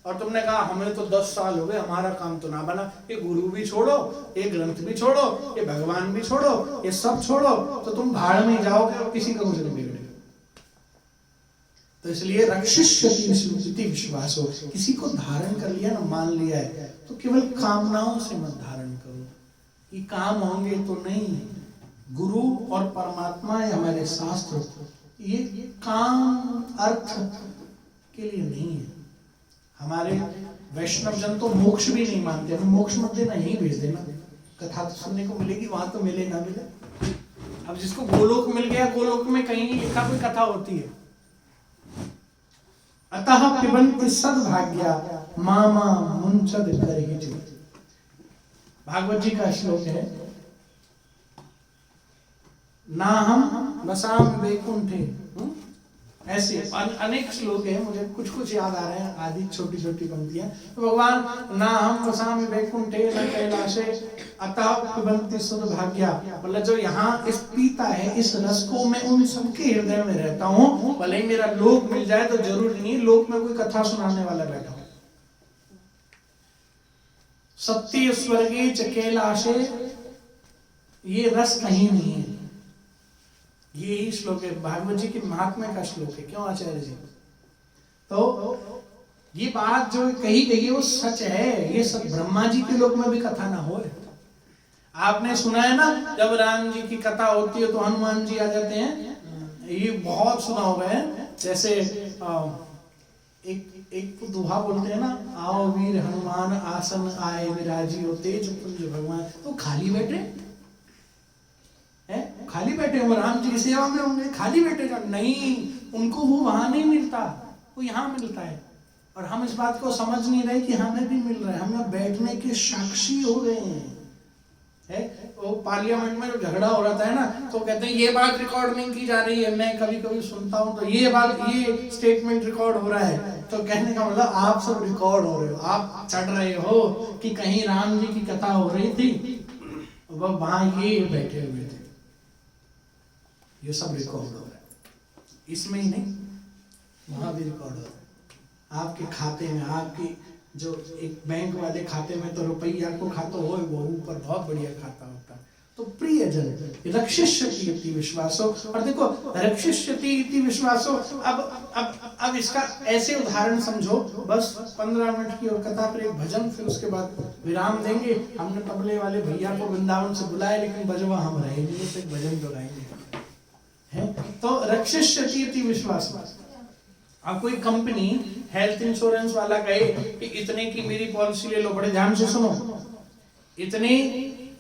[SPEAKER 1] और तुमने कहा हमें तो 10 साल हो गए, हमारा काम तो ना बना, ये गुरु भी छोड़ो, ये ग्रंथ भी छोड़ो, ये भगवान भी छोड़ो, ये सब छोड़ो, तो तुम भाड़ में जाओगे और किसी का कुछ नहीं बिगड़ेगा। तो इसलिए रक्षिष्यति विश्वासो, किसी को धारण कर लिया ना, मान लिया है, तो केवल कामनाओं से मत धारण करो कि काम होंगे तो नहीं। गुरु और परमात्मा या हमारे शास्त्र ये काम अर्थ के लिए नहीं है। हमारे वैष्णव जन तो मोक्ष भी नहीं मानते, हमें मोक्ष मत देना, यही भेज देना, कथा तो सुनने को मिलेगी, वहां तो मिले ना मिले। अब जिसको गोलोक मिल गया, गोलोक में कहीं नहीं लिखा कोई कथा होती है। अतः पिबन्ति सद्भाग्या मामा मुंचद करहिजु। भागवत जी का श्लोक है, ना हम वसाम वैकुंठे, ऐसे अनेक श्लोक है, मुझे कुछ कुछ याद आ रहे हैं, आदि छोटी छोटी पंक्तियां। तो भगवान ना हम वसाम वैकुंठे न कैलाशे अतः पिबन्ति सुर भाग्या, मतलब जो यहाँ इस पीता है इस रस को मैं उन सबके हृदय में रहता हूँ, भले ही मेरा लोक मिल जाए तो जरूरी नहीं लोक में कोई कथा सुनाने वाला बैठा हो। सत्य स्वर्गे च कैलाशे, ये रस कहीं नहीं है। यही श्लोक है, भागवत जी के महात्म्य का श्लोक है। क्यों आचार्य जी? तो ये बात जो कही गई है वो सच है। ये सब ब्रह्मा जी के लोक में भी कथा ना हो। आपने सुना है ना, जब राम जी की कथा होती है तो हनुमान जी आ जाते हैं, ये बहुत सुना होगा है। जैसे एक दोहा बोलते हैं ना, आओ वीर हनुमान आसन आए विराजी हो तेज पुंज भगवान। तो खाली बैठे हैं, खाली बैठे हो, राम जी की सेवा में होंगे, खाली बैठे जा नहीं, उनको वो वहां नहीं मिलता, वो यहाँ मिलता है। और हम इस बात को समझ नहीं रहे कि हमें भी मिल रहा है, हमें बैठने के साक्षी हो गए हैं। वो पार्लियामेंट में जो झगड़ा हो रहा था है ना, तो कहते हैं ये बात रिकॉर्ड नहीं की जा रही है। मैं कभी कभी सुनता हूँ तो ये स्टेटमेंट रिकॉर्ड हो रहा है, तो कहने का मतलब आप सब रिकॉर्ड हो रहे हो, आप चढ़ रहे हो कि कहीं राम जी की कथा हो रही थी, वह वहां ये बैठे हुए थे, ये सब रिकॉर्ड हो रहा है। इसमें ही नहीं, वहां भी रिकॉर्ड हो रहा है। आपके खाते में, आपकी जो एक बैंक वाले खाते में तो रुपया को खाता हो, वो ऊपर बहुत बढ़िया खाता होता है। तो प्रियजन रक्षिष्यति इति विश्वासो, और देखो रक्षिष्यति इति विश्वासो। अब इसका ऐसे उदाहरण समझो, बस 15 मिनट की और कथा, फिर एक भजन, फिर उसके बाद विराम देंगे। हमने तबले वाले भैया को वृंदावन से बुलाया, लेकिन बजवा हम रहे नहीं, तो एक भजन तो गाएंगे है। तो रक्षिष्यति इति विश्वासो। अब कोई कंपनी हेल्थ इंश्योरेंस वाला कहे कि इतने की मेरी पॉलिसी ले लो, बड़े ध्यान से सुनो, इतने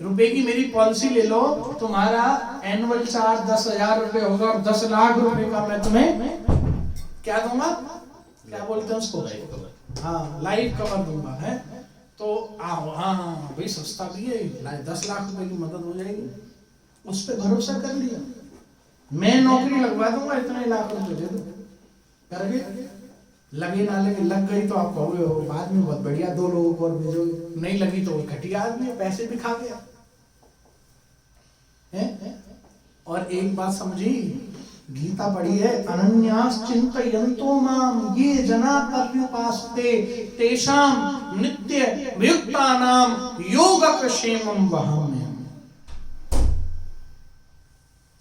[SPEAKER 1] रुपए की मेरी पॉलिसी ले लो, तुम्हारा एनुअल चार्ज 10,000 रुपए होगा और 10 लाख रुपए का मैं तुम्हें क्या दूंगा, क्या बोलते हैं उसको, हाँ लाइफ कवर दूंगा है। तो आओ, हाँ भाई सस्ता भी है, 10 लाख रुपए की मदद हो जाएगी। उस पर भरोसा कर लिया, मैं नौकरी लगवा दूंगा, इतने लाख रुपए दे दो, करगे लगे ना लगे, लग गई तो आप कहोगे हो बाद में बहुत बढ़िया, 2 लोगों को और भेजो, नहीं लगी तो वो घटिया आदमी, पैसे भी खा गया है। और एक बात समझी, गीता पढ़ी है, अनन्यास चिंतयन्तो माम ये जना पर्युपासते तेषां नित्य वियुक्तानां योगक्षेमं वहाम्यहम्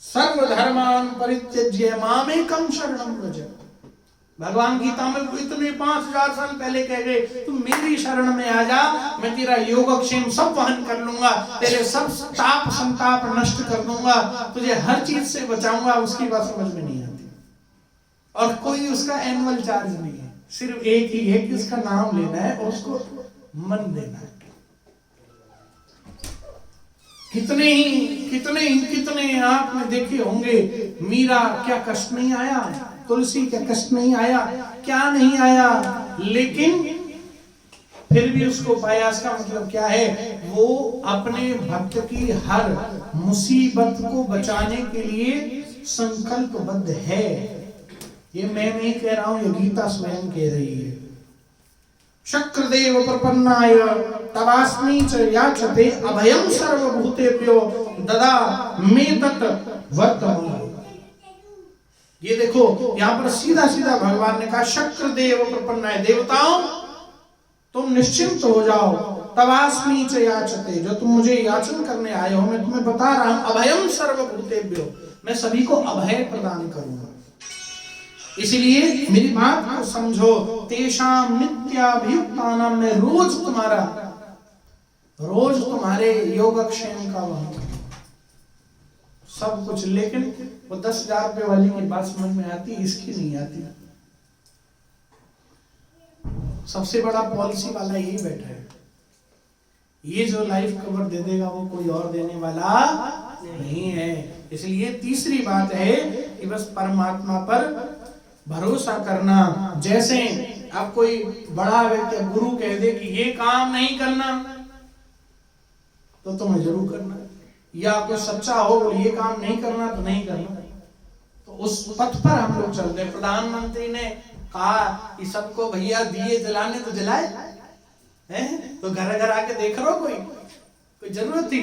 [SPEAKER 1] सर्वधर्मान् परित्यज्य मामेकं शरणं व्रज। भगवान गीता में इतने 5000 साल पहले कह गए, तुम मेरी शरण में आ जा, मैं तेरा योगक्षेम सब वहन कर लूंगा, तेरे सब ताप संताप नष्ट कर दूंगा, तुझे हर चीज से बचाऊंगा। उसकी बात समझ में नहीं आती। और कोई उसका एनुअल चार्ज नहीं है, सिर्फ एक ही है कि उसका नाम लेना है और उसको मन देना है। कितने आपने देखे होंगे, मीरा क्या कष्ट नहीं आया, तुलसी क्या कष्ट नहीं आया, क्या नहीं आया, लेकिन फिर भी उसको पाया। इसका मतलब क्या है, वो अपने भक्त की हर मुसीबत को बचाने के लिए संकल्पबद्ध है। ये मैं नहीं कह रहा हूं, ये गीता स्वयं कह रही है। शक्रदेव प्रपन्नाय तवास्मि च याचते अभयं सर्वभूतेभ्यो ददा मे तत् वर्तमान। ये देखो यहाँ पर सीधा सीधा भगवान ने कहा, शक्रदेव प्रपन्नाय, देवताओं तुम निश्चिंत हो जाओ, तवास्मि च याचते, जो तुम मुझे याचन करने आए हो, मैं तुम्हें बता रहा हूं, अभयं सर्वभूतेभ्यो, मैं सभी को अभय प्रदान करूंगा। इसलिए मेरी बात को समझो, तेषां नित्याभियुक्तानां, मैं रोज तुम्हारे योगक्षेम का वहन करूं सब कुछ। लेकिन वो 10,000 रुपए वाली की बात समझ में आती, इसकी नहीं आती। सबसे बड़ा पॉलिसी वाला यही बैठा है, ये जो लाइफ कवर दे देगा वो कोई और देने वाला नहीं है। इसलिए तीसरी बात है कि बस परमात्मा पर भरोसा करना। जैसे अब कोई बड़ा व्यक्ति गुरु कह दे कि ये काम नहीं करना, तो तुम्हें जरूर करना है। या कोई सच्चा हो, बोले ये काम नहीं करना तो नहीं करना। तो उस पथ पर हम लोग चलते हैं। प्रधानमंत्री ने कहा कि सबको भैया दिए जलाने, तो जलाए हैं, तो घर घर आके देख रहे हो कोई जरूरत थी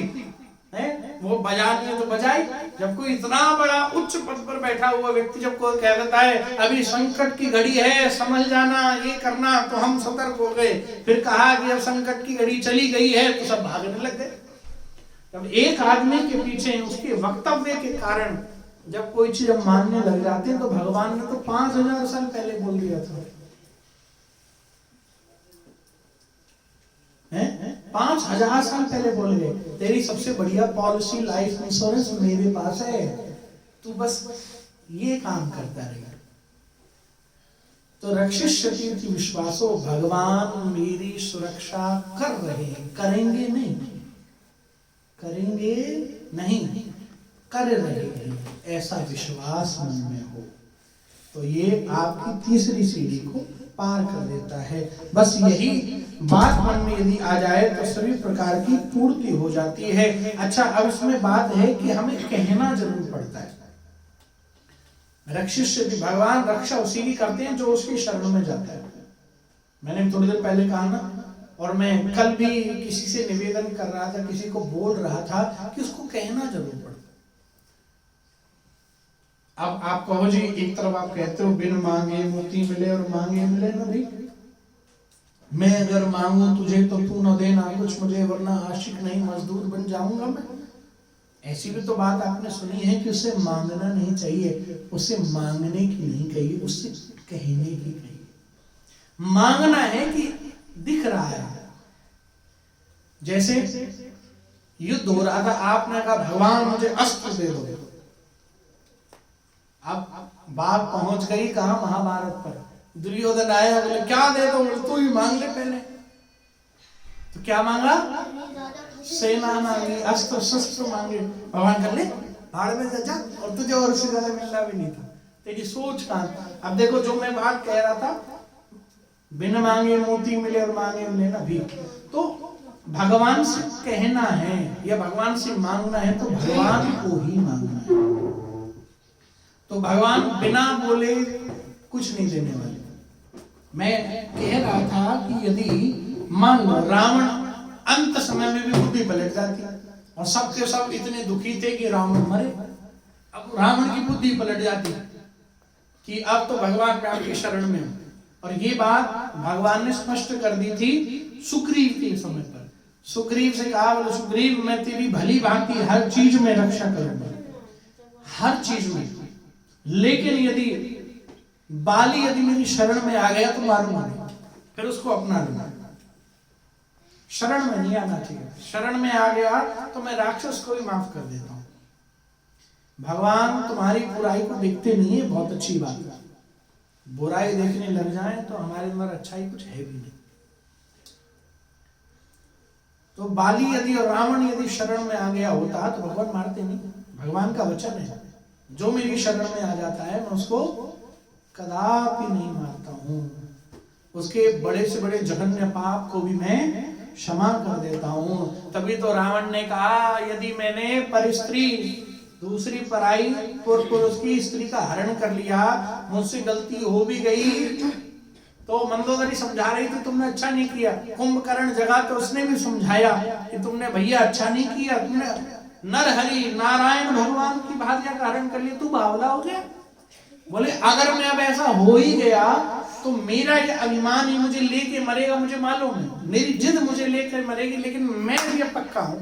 [SPEAKER 1] है? वो बजानी है तो बजाई। जब कोई इतना बड़ा उच्च पद पर बैठा हुआ व्यक्ति जब कोई कह देता है अभी संकट की घड़ी है, समझ जाना, ये करना, तो हम सतर्क हो गए। फिर कहा कि अब संकट की घड़ी चली गई है, तो सब भागने लग गए। जब एक आदमी के पीछे उसके वक्तव्य के कारण जब कोई चीज हम मानने लग जाते हैं, तो भगवान ने तो 5000 साल पहले बोल दिया था। 5000 साल पहले बोल गए, तेरी सबसे बढ़िया पॉलिसी लाइफ इंश्योरेंस मेरे पास है, तू बस ये काम करता रहेगा। तो रक्षिष्यति विश्वासो, भगवान मेरी सुरक्षा कर रहे हैं, करेंगे नहीं, करेंगे नहीं, कर रहे हैं, ऐसा विश्वास मन में हो, तो ये आपकी तीसरी सीढ़ी को पार कर देता है। बस यही बात मन में यदि आ जाए तो सभी प्रकार की पूर्ति हो जाती है। अच्छा, अब इसमें बात है कि हमें कहना जरूर पड़ता है। रक्षिष्य भगवान रक्षा उसी की करते हैं जो उसकी शरण में जाता है। मैंने थोड़ी देर पहले कहा ना, और मैं कल भी किसी से निवेदन कर रहा था, किसी को बोल रहा था कि उसको कहना जरूर पड़ता है। अब आप कहो जी, एक तरफ आप कहते हो बिन मांगे मोती मिले और मांगे मिले ना भाई, मैं अगर मांगू तुझे तो तू न देना कुछ मुझे, वरना आशिक नहीं मजदूर बन जाऊंगा मैं। ऐसी भी तो बात आपने सुनी है कि उसे मांगना नहीं चाहिए, उसे मांगने की नहीं कही, उससे कहने की कही। मांगना है कि दिख रहा है। जैसे युद्ध हो रहा था, आपने कहा भगवान मुझे अस्त्र दे दो। अब बात पहुंच गई कहां, महाभारत पर। दुर्योधन आया, बोले क्या दे दो, तू ही मांग ले पहले। तो क्या मांगा? सेना मांगी, अस्त्र शस्त्र मांगे। भगवान कर ले, भाड़ में जा, और तुझे और उससे ज्यादा मिलना भी नहीं था। तेरी सोच कहां। अब देखो, जो मैं बात कह रहा था, बिन मांगे मोती मिले और मांगे मिले ना भीख। तो भगवान से कहना है या भगवान से मांगना है तो भगवान को ही मांगना है। तो भगवान बिना बोले कुछ नहीं देने वाले। मैं कह रहा था कि यदि मान लो रावण अंत समय में भी बुद्धि पलट जाती और सबके सब इतने दुखी थे कि रावण मरे, अब रावण की बुद्धि पलट जाती कि अब तो भगवान मैं आपकी शरण में हूं। और ये बात भगवान ने स्पष्ट कर दी थी सुग्रीव के समय पर। सुग्रीव से कहा, बोले सुग्रीव मैं तेरी भली भांति हर चीज में रक्षा करूंगा, हर चीज में, लेकिन यदि बाली यदि मेरी शरण में आ गया तो मारूंगा नहीं, फिर उसको अपना लूंगा। शरण में नहीं आना चाहिए, शरण में आ गया तो मैं राक्षस को भी माफ कर देता हूं। भगवान तुम्हारी बुराई को देखते नहीं है, बहुत अच्छी बात है। बुराई देखने लग जाए तो हमारे अंदर अच्छाई कुछ है भी नहीं। तो बाली यदि और रावण यदि शरण में आ गया होता तो भगवान मारते नहीं। भगवान का वचन है, जो मेरी शरण में आ जाता है मैं उसको कदापि नहीं मारता हूं, उसके बड़े से बड़े जघन्य पाप को भी मैं क्षमा कर देता हूं। तभी तो रावण ने कहा, यदि मैंने परस्त्री दूसरी पराई पुरुष की स्त्री का हरण कर लिया, मुझसे गलती हो भी गई, तो मंदोदरी समझा रही थी तुमने अच्छा नहीं किया। कुंभकर्ण जगह तो उसने भी समझाया कि तुमने भैया अच्छा नहीं किया, तुमने नरहरि नारायण भगवान की भार्या का हरण कर लिया, तू बावला हो गया। बोले अगर मैं अब ऐसा हो ही गया तो मेरा ये अभिमान ही मुझे लेके मरेगा, मुझे मालूम है, मेरी जिद मुझे लेकर मरेगी, लेकिन मैं भी अब पक्का हूं।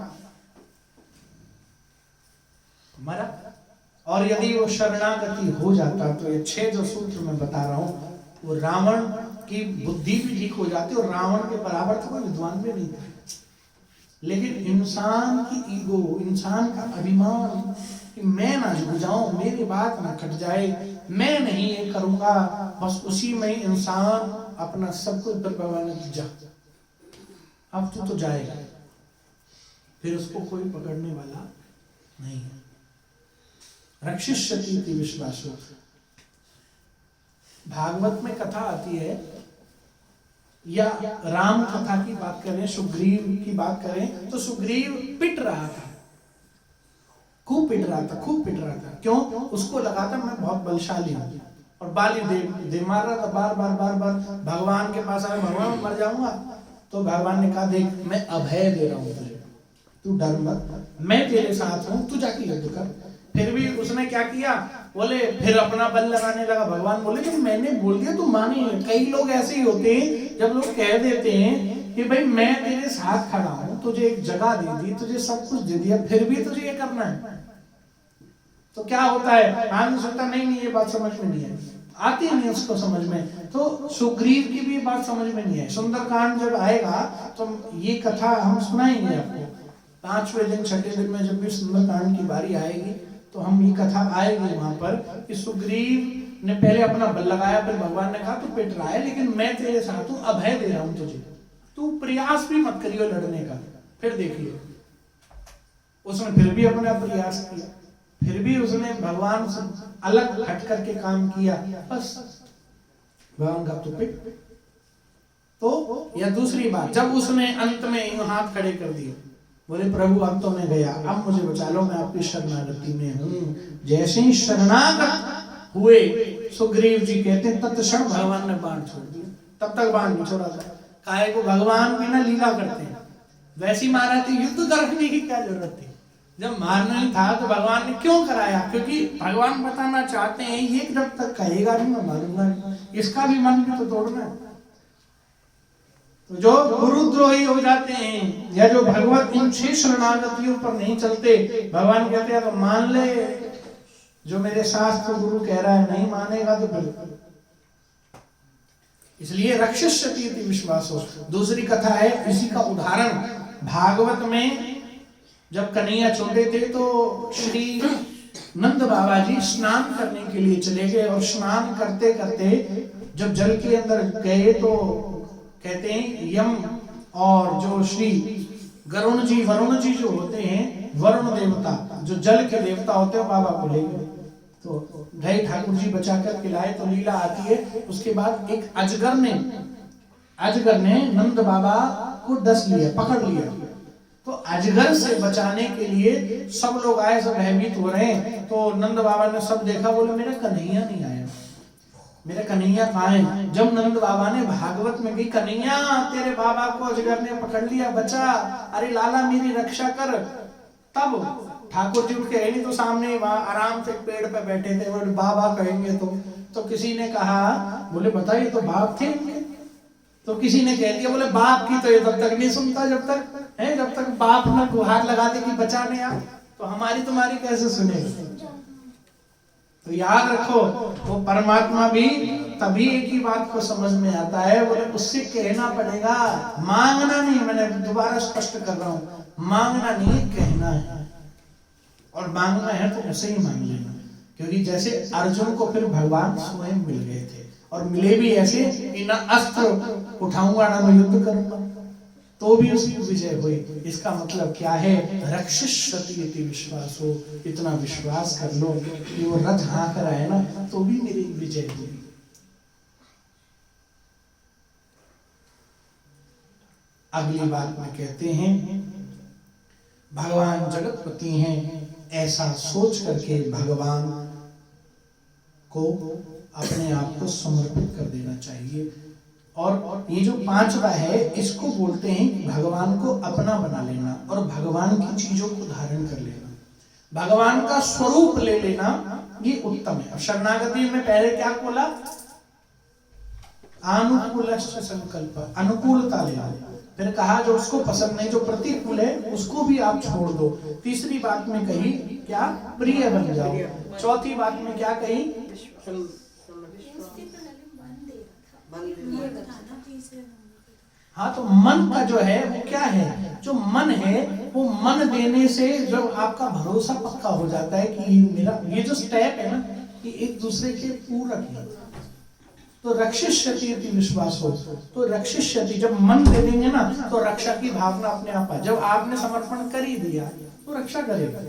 [SPEAKER 1] मरा। और यदि वो शरणागति हो जाता तो ये 6 जो सूत्र मैं बता रहा हूं, वो रावण की बुद्धि भी ठीक हो जाती और रावण के बराबर तो कोई विद्वान भी नहीं था। लेकिन इंसान की ईगो, इंसान का अभिमान कि मैं ना झुक जाऊं, मेरी बात ना कट जाए, मैं नहीं ये करूंगा, बस उसी में इंसान अपना सब कुछ बर्बाद जा, अब तो जाएगा, फिर उसको कोई पकड़ने वाला नहीं है। रक्षिष्यति विश्वासो। भागवत में कथा आती है, या राम कथा की बात करें, सुग्रीव की बात करें, तो सुग्रीव पिट रहा था खूब पिट रहा था, खूब पिट रहा था। क्यों? उसको लगा था मैं बहुत बलशाली हूँ, और बाली दे मार रहा था बार बार बार बार। भगवान के पास आया, भगवान मर जाऊंगा, तो भगवान ने कहा देख मैं अभय दे रहा हूँ तुझे, तू डर मत, मैं तेरे साथ हूँ, तू जाके युद्ध कर। फिर भी उसने क्या किया, बोले फिर अपना बल लगाने लगा। भगवान बोले कि मैंने बोल दिया तू मानी। कई लोग ऐसे ही होते हैं, जब लोग कह देते हैं कि भाई मैं तेरे साथ खड़ा हूँ, तुझे एक जगह दे दी, तुझे सब कुछ दे दिया, फिर भी तुझे ये करना है, तो क्या होता है? आदमी सोचता नहीं ये बात समझ में नहीं है, आती नहीं उसको समझ में। तो सुग्रीव की भी बात समझ में नहीं है। सुंदरकांड जब आएगा तो ये कथा हम सुनाएंगे आपको। 5वें दिन 6ठे दिन में जब भी सुंदरकांड की बारी आएगी तो हम ये कथा आएगी वहां पर कि सुग्रीव ने पहले अपना बल लगाया, फिर भगवान ने कहा तू पिट रहा है लेकिन मैं तेरे साथ हूं, अभय दे रहा हूं तुझे, तू प्रयास भी मत करियो लड़ने का। फिर देखिए उसने फिर भी अपना प्रयास किया, फिर भी उसने भगवान से अलग हट करके काम किया, बस भगवान का तो पिट। तो या दूसरी बात, जब उसने अंत में यूं हाथ खड़े कर दिए, बोले प्रभु अब तो मैं गया, अब मुझे बचा लो, मैं आपकी शरणागति में हूँ। जैसे ही शरणागत हुए सुग्रीव जी कहते हैं तत्क्षण भगवान ने बाण छोड़ दिया। तब तक बाण नहीं छोड़ा था, काहे को भगवान भी ना लीला करते हैं, वैसी मारा थी, युद्ध करने की क्या जरूरत थी? जब मारना ही था तो भगवान ने क्यों कराया? क्योंकि भगवान बताना चाहते हैं ये जब तक कहेगा नहीं मैं मारूंगा नहीं, इसका भी मन भी तो तोड़ना है। तो जो गुरुद्रोही हो जाते हैं या जो भगवत इन 6 शरणागतियों पर नहीं चलते, भगवान कहते हैं तो मान ले जो मेरे शास्त्र गुरु कह रहा है, नहीं मानेगा तो बिल्कुल। इसलिए रक्षिष्यति इति विश्वासो। दूसरी कथा है इसी का उदाहरण, भागवत में जब कन्हैया छोटे थे तो श्री नंद बाबा जी स्नान करने के लिए चले गए, और स्नान करते करते जब जल के अंदर गए तो कहते हैं यम और जो श्री वरुण जी जो होते हैं, वरुण देवता जो जल के देवता होते हैं, बाबा को ले गए। तो गए ठाकुर जी बचाकर खिलाए, तो लीला आती है। उसके बाद एक अजगर ने नंद बाबा को डस लिया, पकड़ लिया। तो अजगर से बचाने के लिए सब लोग आए, सब भयभीत हो रहे हैं। तो नंद बाबा ने सब देखा, बोले मेरा कन्हैया नहीं आया, मेरा कन्हैया कहाँ है? जब नंद बाबा ने भागवत में कही कन्हैया तेरे बाबा को अजगर ने पकड़ लिया, बचा, अरे लाला मेरी रक्षा कर, तब ठाकुर जी उठ के नहीं तो सामने वहां आराम से पेड़ पे बैठे थे, बोले बाबा कहेंगे तो किसी ने कहा, बोले बताइए तो बाप थे इनके, तो किसी ने कह दिया बोले बाप की तो ये तब तक नहीं सुनता जब तक बाप ना गुहार लगा दे कि बचाने आ, तो हमारी तुम्हारी कैसे सुनेगा? तो याद रखो वो परमात्मा भी तभी एक ही बात को समझ में आता है, बोले उससे कहना पड़ेगा, मांगना नहीं। मैंने दोबारा स्पष्ट कर रहा हूँ, मांगना नहीं कहना है, और मांगना है तो उसे ही मांग लेना। क्योंकि जैसे अर्जुन को फिर भगवान स्वयं मिल गए थे, और मिले भी ऐसे कि ना अस्त्र उठाऊंगा ना मैं युद्ध करूंगा, तो भी उसकी विजय हुई। इसका मतलब क्या है? रक्षिष्यति इति विश्वासो, इतना विश्वास कर लो कि वो रथ हाँक रहा है ना, तो भी मेरी विजय हुई। अगली बात में कहते हैं भगवान जगतपति हैं, ऐसा सोच करके भगवान को अपने आप को समर्पित कर देना चाहिए। और ये जो 5वां है इसको बोलते हैं भगवान को अपना बना लेना, और भगवान की चीजों को धारण कर लेना, भगवान का स्वरूप ले लेना, ये उत्तम है। अब शरणागति में पहले क्या बोला? अनुकूलश्च संकल्प, अनुकूलता ले आओ। फिर कहा जो उसको पसंद नहीं, जो प्रतिकूल है उसको भी आप छोड़ दो। तीसरी बात में कही क्या? प्रिय बन जाओ। चौथी बात में क्या कही? हाँ, तो मन का जो है वो क्या है? जो मन है वो मन देने से जब आपका भरोसा पक्का हो जाता है कि मेरा ये जो स्टेप है ना, कि एक दूसरे के पूरक है, तो रक्षिष्यति इति विश्वास हो। तो रक्षिष्यति जब मन दे देंगे ना, तो रक्षा की भावना अपने आप आ। जब आपने समर्पण कर ही दिया तो रक्षा करेगा।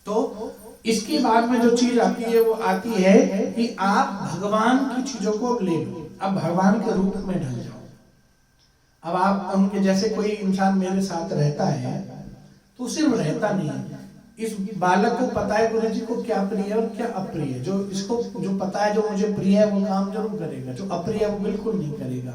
[SPEAKER 1] तो इसके बाद में जो चीज आती है वो आती है कि आप भगवान की चीजों को ले लो, अब भगवान के रूप में ढल जाओ। अब आप उनके जैसे कोई इंसान मेरे साथ रहता है तो सिर्फ रहता नहीं है, इस बालक को पता है गुरु जी को क्या प्रिय है और क्या अप्रिय है। जो इसको जो पता है, जो मुझे प्रिय है वो काम जरूर करेगा, जो अप्रिय है वो बिल्कुल नहीं करेगा।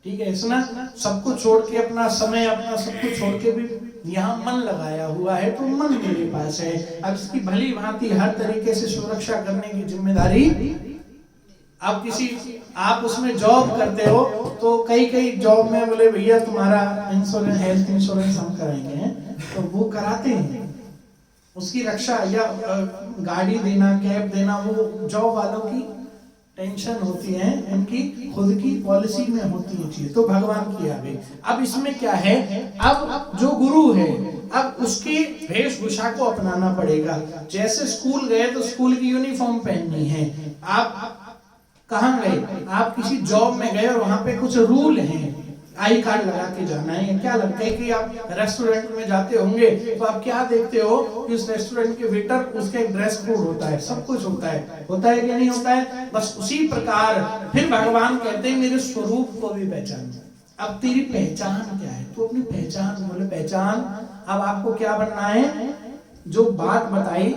[SPEAKER 1] ठीक है, इसने सब कुछ छोड़ के, अपना समय, अपना सब कुछ छोड़ के भी यहाँ मन लगाया हुआ है, तो मन मेरे पास है। अब इसकी भली भांति हर तरीके से सुरक्षा करने की जिम्मेदारी, अब आप उसमें जॉब करते हो तो कई जॉब में बोले भैया तुम्हारा इंश्योरेंस, हेल्थ इंश्योरेंस हम कराएंगे, तो वो कराते हैं। उसकी रक्षा या गाड़ी देना, कैब देना, वो जॉब वालों की टेंशन होती है, उनकी खुद की पॉलिसी में होती है चीज, तो भगवान की आ गई। अब इसमें क्या है, अब जो गुरु है, अब उसकी वेशभूषा को अपनाना पड़ेगा। जैसे स्कूल गए तो स्कूल की यूनिफॉर्म पहननी है। आप कहाँ गए, आप किसी जॉब में गए और वहां पे कुछ रूल हैं, आई कार्ड लगा के जाना है। या क्या लगता है कि आप रेस्टोरेंट में जाते होंगे तो आप क्या देखते हो कि उस रेस्टोरेंट के वेटर, उसका एक ड्रेस कोड होता है, सब कुछ होता है कि नहीं होता है। बस उसी प्रकार फिर भगवान कहते हैं मेरे स्वरूप को भी पहचान। अब तेरी पहचान क्या है, तो अपनी पहचान, बोले पहचान, अब आपको क्या बनना है। जो बात बताई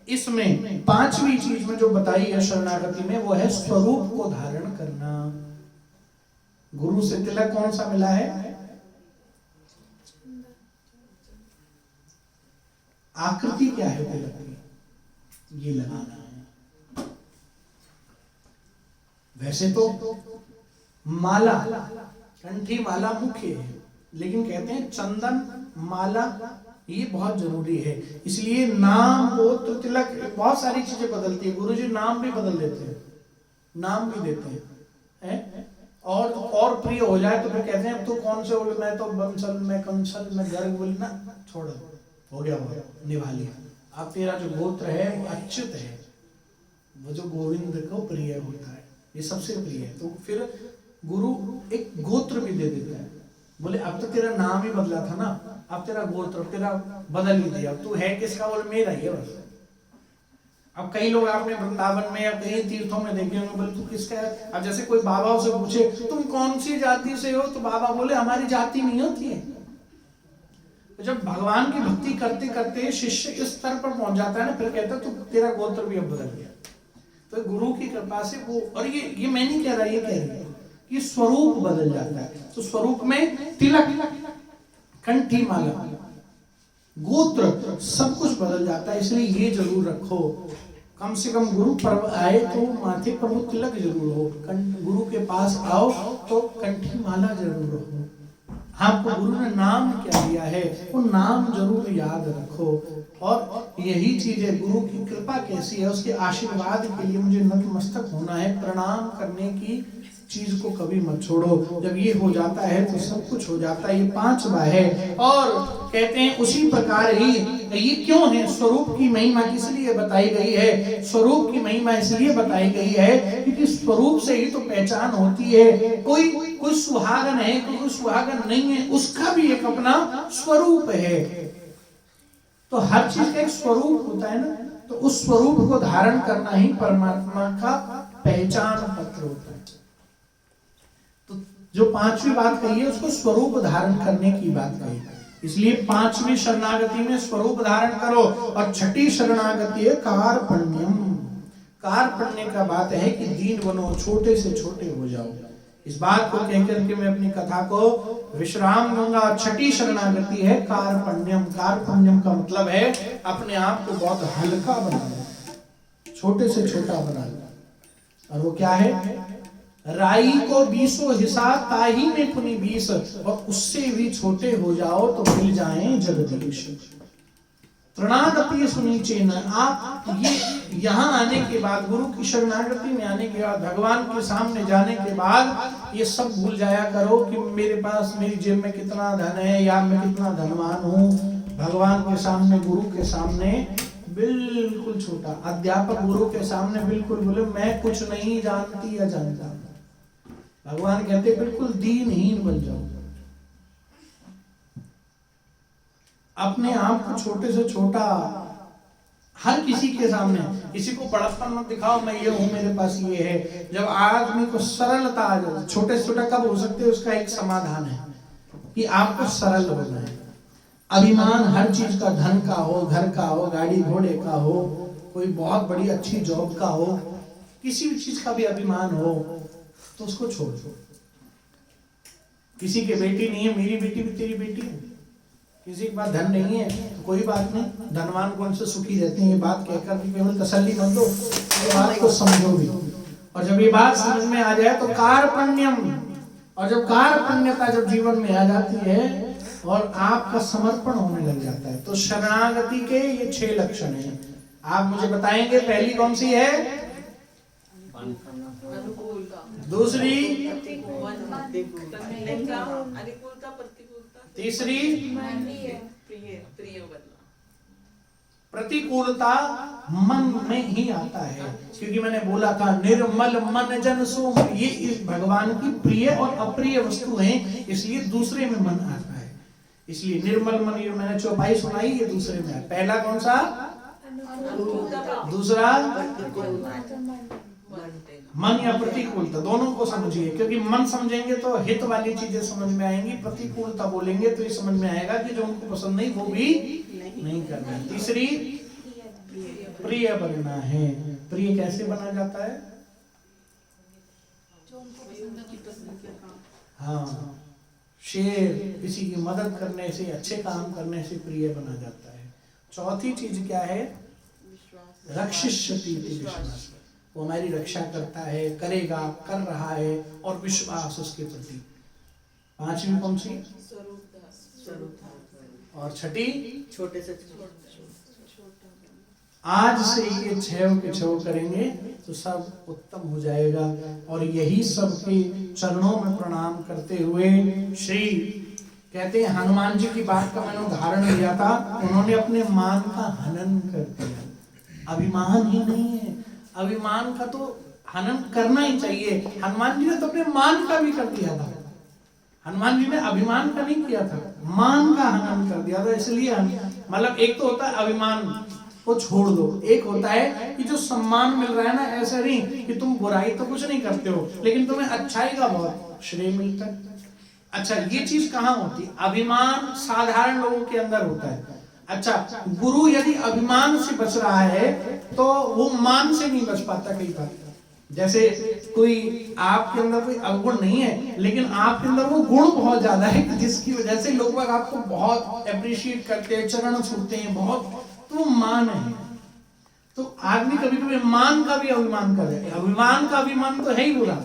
[SPEAKER 1] इसमें, पांचवी चीज में जो बताई है शरणागति में, वो है स्वरूप को धारण करना। गुरु से तिलक कौन सा मिला है, आकृति क्या है तिलक की, ये लगाना है। वैसे तो माला, कंठी माला मुख्य है, लेकिन कहते हैं चंदन माला ये बहुत जरूरी है। इसलिए नाम, गोत्र, तिलक, बहुत सारी चीजें बदलती है। गुरुजी नाम भी बदल देते हैं, नाम भी देते हैं, और प्रिय हो जाए तो फिर कहते हैं अब तो कौन से बोले, मैं तो बंसल, मैं कंसल, मैं गर्ग, बोली ना, छोड़ो, हो गया वो निभा लिया। अब तेरा जो गोत्र है वो अच्युत है, वो जो गोविंद को प्रिय होता है, ये सबसे प्रिय है। तो फिर गुरु एक गोत्र भी दे देता है। बोले अब तो तेरा नाम ही बदला था ना, अब तेरा गोत्र तेरा बदल ही दिया, तू है किसका, बोले मेरा ही है बस। अब कई लोग आपने वृंदावन में या कई तीर्थों में देखे होंगे, बोले तू किसका है। अब जैसे कोई बाबा से पूछे तुम कौन सी जाति से हो, तो बाबा बोले हमारी जाति नहीं होती है। तो जब भगवान की भक्ति करते करते शिष्य इस स्तर पर पहुंच जाता है ना, फिर कहता है तू तेरा गोत्र भी अब बदल गया। तो गुरु की कृपा से वो, और ये मैं नहीं कह रहा, ये कह रही है कि स्वरूप बदल जाता है। तो स्वरूप में तिलक, कंठी माला, गोत्र, सब कुछ बदल जाता है। इसलिए ये जरूर रखो, कम से कम गुरु पर्व आए तो माथे पर वो तिलक जरूर हो। गुरु के पास आओ तो कंठी माला जरूर हो। आपको गुरु ने नाम क्या दिया है, वो नाम जरूर याद रखो। और यही चीज है, गुरु की कृपा कैसी है, उसके आशीर्वाद के लिए मुझे नतमस्तक होना है, प्रणाम करने की चीज को कभी मत छोड़ो। जब ये हो जाता है तो सब कुछ हो जाता है। ये पांचवा है। और कहते हैं उसी प्रकार ही ये क्यों है, स्वरूप की महिमा किस लिए बताई गई है। स्वरूप की महिमा इसलिए बताई गई है क्योंकि स्वरूप से ही तो पहचान होती है। कोई सुहागन है, कोई सुहागन नहीं है, उसका भी एक अपना स्वरूप है। तो हर चीज का एक स्वरूप होता है ना, तो उस स्वरूप को धारण करना ही परमात्मा का पहचान पत्र होता है। जो पांचवी बात कही है उसको स्वरूप धारण करने की बात कही। इसलिए पांचवी शरणागति में स्वरूप धारण करो। और छठी शरणागति है कार्पण्यम। कार्पण्य का बात है कि दीन बनो, छोटे से छोटे हो जाओ। इस बात को कहकर के मैं अपनी कथा को विश्राम दूंगा। छठी शरणागति है कार्पण्यम। कार्पण्यम का मतलब है अपने आप को बहुत हल्का बनाना, छोटे से छोटा बनाना। और वो क्या है, राई को 20 हिस्सा ताही में पुनि 20, और उससे भी छोटे हो जाओ तो मिल जाएं जगदीश। तृणादपि सुनीचेन। आप ये यहाँ आने के बाद, गुरु की शरणागति में आने के बाद, भगवान के सामने जाने के बाद ये सब भूल जाया करो कि मेरे पास, मेरी जेब में कितना धन है या मैं कितना धनवान हूँ। भगवान के सामने, गुरु के सामने बिल्कुल छोटा। अध्यापक गुरु के सामने बिल्कुल बोले मैं कुछ नहीं जानती या जानता। भगवान कहते बिल्कुल दीनहीन बन जाओ। अपने आप को छोटे से छोटा, हर किसी के सामने, किसी को बड़प्पन मत दिखाओ, मैं ये हूं, मेरे पास ये है। जब आदमी को सरलता आ जाए, छोटे से छोटा कब हो सकते है, उसका एक समाधान है कि आपको सरल होना है। अभिमान हर चीज का, धन का हो, घर का हो, गाड़ी घोड़े का हो, कोई बहुत बड़ी अच्छी जॉब का हो, किसी भी चीज का भी अभिमान हो तो उसको छोड़ दो। किसी की बेटी नहीं है, मेरी बेटी भी तेरी बेटी है। किसी के पास धन नहीं है तो कोई बात नहीं, धनवान कौन से सुखी रहते हैं, ये बात कहकर भी केवल तसल्ली मत दो, ये बात को समझो भी। और जब ये बात समझ में आ जाए तो कार्पण्यम, और जब कार्पण्यता जब जीवन में आ जाती है और आपका समर्पण होने लग जाता है, तो शरणागति के ये 6 लक्षण हैं। आप मुझे बताएंगे पहली कौन सी है, दूसरी, तीसरी प्रतिकूलता मन में ही आता है, क्योंकि मैंने बोला था निर्मल मन जन सो, ये इस भगवान की प्रिय और अप्रिय वस्तु है, इसलिए दूसरे में मन आता है। इसलिए निर्मल मन, ये मैंने चौपाई सुनाई, ये दूसरे में है। पहला कौन सा, दूसरा मन या प्रतिकूलता, दोनों को समझिए, क्योंकि मन समझेंगे तो हित वाली चीजें समझ में आएंगी, प्रतिकूलता बोलेंगे तो ये समझ में आएगा कि जो उनको पसंद नहीं वो भी नहीं करना है। तीसरी प्रिय बनना है। प्रिय कैसे बना जाता है, हाँ, शेर किसी की मदद करने से, अच्छे काम करने से प्रिय बना जाता है। चौथी चीज क्या है, रक्षिष्यति विश्वास, वो हमारी रक्षा करता है, करेगा, कर रहा है, और विश्वास उसके प्रति। पांचवी कौन सी, और छठी, छोटे से आज से ये 6 के 6 करेंगे तो सब उत्तम हो जाएगा। और यही सबके चरणों में प्रणाम करते हुए श्री कहते हैं, हनुमान जी की बात का मैंने उदाहरण लिया था, उन्होंने अपने मान का हनन कर दिया। अभिमान ही नहीं है, अभिमान का तो हनन करना ही चाहिए। हनुमान जी ने तो अपने मान का भी कर दिया था, हनुमान जी ने अभिमान का नहीं किया था, मान का हनन कर दिया था। इसलिए मतलब एक तो होता है अभिमान को छोड़ दो, एक होता है कि जो सम्मान मिल रहा है ना, ऐसा नहीं कि तुम बुराई तो कुछ नहीं करते हो लेकिन तुम्हें अच्छाई का बहुत श्रेय मिलता है। अच्छा, ये चीज कहाँ होती है, अभिमान साधारण लोगों के अंदर होता है। अच्छा, गुरु यदि अभिमान से बच रहा है तो वो मान से नहीं बच पाता। कई बार जैसे कोई आपके अंदर कोई अवगुण नहीं है लेकिन आपके अंदर वो गुण बहुत ज्यादा है, जिसकी वजह से लोग आपको बहुत अप्रिशिएट करते हैं, चरण छूते हैं बहुत, तो मान है। तो आदमी कभी कभी मान का भी अभिमान कर जाता है। अभिमान का अभिमान तो है ही बुरा,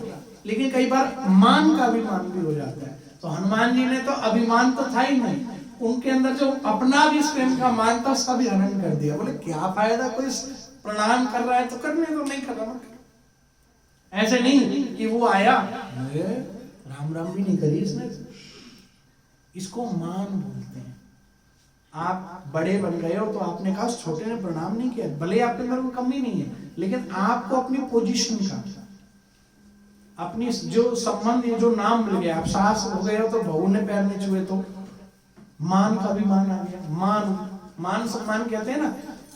[SPEAKER 1] लेकिन कई बार मान का अभिमान भी हो जाता है। तो हनुमान जी ने तो अभिमान तो था ही नहीं, उनके अंदर जो अपना भी स्वयं का मान था उसका भी हनन कर दिया। बोले क्या फायदा, कोई प्रणाम कर रहा है तो करने दो, नहीं कर रहा। ऐसे नहीं कि वो आया राम राम भी नहीं करी इसने, इसको मान बोलते हैं। आप बड़े बन गए हो तो आपने कहा छोटे ने प्रणाम नहीं किया, भले आपके अंदर कोई कमी नहीं है, लेकिन आपको अपनी पोजीशन का, अपनी जो संबंध, जो नाम मिल गया, आप सास हो गए हो तो बहू ने पैर नहीं छुए तो मान का भी मान आ गया। मान सम्मान कहते हैं ना,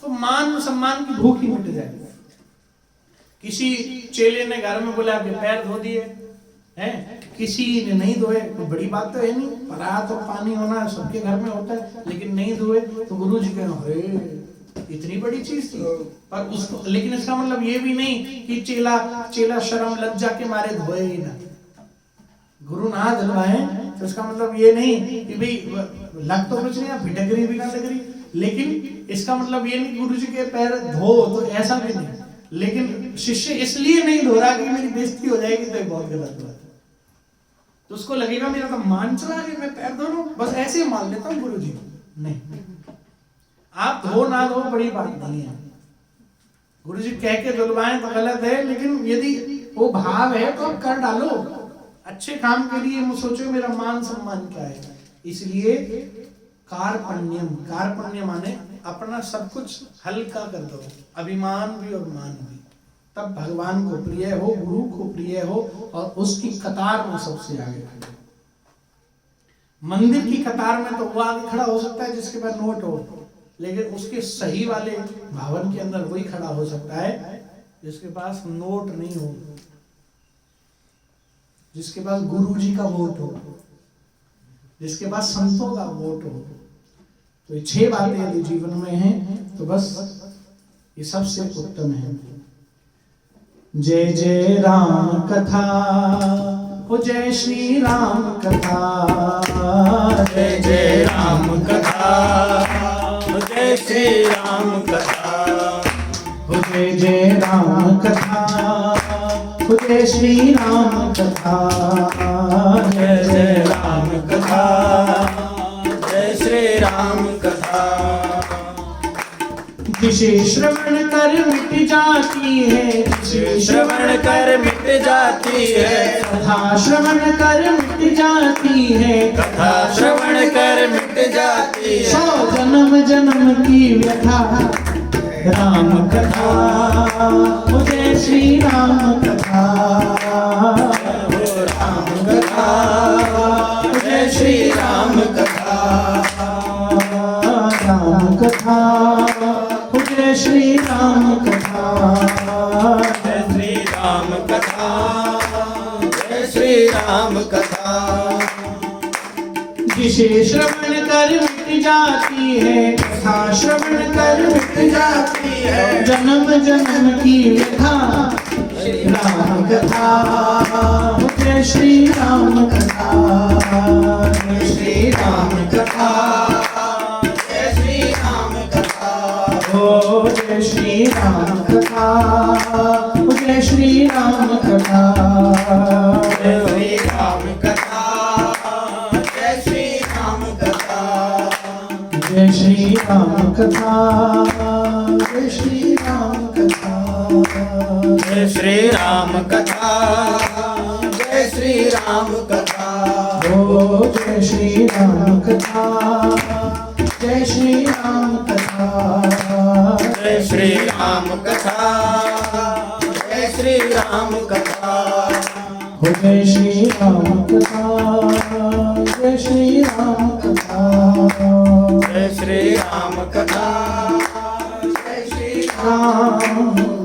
[SPEAKER 1] तो मान सम्मान की भूख ही मिट जाएगी। किसी चेले ने घर में बुला के पैर धो दिए हैं, किसी ने नहीं धोए, तो बड़ी बात तो है नहीं, परात और पानी होना सबके घर में होता है, लेकिन नहीं धोए तो गुरु जी कहे इतनी बड़ी चीज थी। पर उसको, लेकिन इसका मतलब ये भी नहीं कि चेला शर्म लज्जा के मारे धोए ही ना। गुरु ना धुलवाए तो इसका मतलब ये नहीं कि भाई लग तो कुछ नहीं, भिटकरी भी ना लग रही, लेकिन इसका मतलब ये नहीं गुरु जी के पैर धो, तो ऐसा भी नहीं। लेकिन शिष्य इसलिए नहीं धो रहा कि मेरी बेइज्जती हो जाएगी, तो बहुत गलत बात है। तो उसको लगेगा मेरा तो मान चला गया, मैं पैर धो लूं, बस ऐसे मान लेता हूँ गुरु जी। नहीं, आप धो ना धो बड़ी बात नहीं है। गुरु जी कह के धुलवाएं तो गलत है, लेकिन यदि वो भाव है तो आप कर डालो अच्छे काम के लिए। मुझे सोचो मेरा मान सम्मान क्या है। इसलिए कार्पण्य माने अपना सब कुछ हल्का कर दो, अभिमान भी और मान भी, तब भगवान को प्रिय हो, गुरु को प्रिय हो, और उसकी कतार में सबसे आगे खड़े। मंदिर की कतार में तो वो आगे खड़ा हो सकता है जिसके पास नोट हो, लेकिन उसके सही वाले भवन के अंदर वही खड़ा हो सकता है जिसके पास नोट नहीं हो, जिसके पास गुरु जी का वोट हो, जिसके पास संतों का वोट हो। तो ये 6 बातें यदि जीवन में हैं तो बस ये सबसे उत्तम है। जय जय राम कथा, ओ जय श्री राम कथा,
[SPEAKER 2] जय जय राम कथा, जय श्री राम कथा,
[SPEAKER 1] ओ जय जय राम कथा, ओ जय श्री राम कथा,
[SPEAKER 2] जय जय राम कथा, जय श्री राम कथा।
[SPEAKER 1] जिसे श्रवण कर मिट जाती है, जिसे
[SPEAKER 2] श्रवण कर मिट जाती है,
[SPEAKER 1] कथा श्रवण कर मिट जाती है,
[SPEAKER 2] कथा श्रवण कर मिट जाती है।
[SPEAKER 1] 100 जन्म जन्म की व्यथा, राम कथा, ओ जय श्री राम कथा,
[SPEAKER 2] हो राम कथा, जय श्री राम कथा,
[SPEAKER 1] राम कथा, ओ जय श्री राम कथा,
[SPEAKER 2] जय श्री राम कथा, जय श्री राम कथा।
[SPEAKER 1] जिसे श्रवण कर मिट जाती है, कथा श्रवण कर मिट जाती है, जन्म जन्म की व्यथा, राम कथा, ओ जय श्री राम कथा, जय श्री राम कथा,
[SPEAKER 2] जय श्री राम कथा,
[SPEAKER 1] ओ जय श्री राम कथा, ओ जय श्री राम कथा,
[SPEAKER 2] जय श्री राम कथा, जय श्री राम कथा,
[SPEAKER 1] जय श्री राम कथा, जय श्री राम कथा,
[SPEAKER 2] जय श्री राम कथा, जय श्री राम कथा,
[SPEAKER 1] ओ जय श्री राम कथा, जय श्री राम कथा,
[SPEAKER 2] जय श्री राम कथा, जय श्री राम कथा,
[SPEAKER 1] हो जय श्री राम कथा, जय श्री राम कथा,
[SPEAKER 2] जय श्री राम कथा, जय श्री
[SPEAKER 1] राम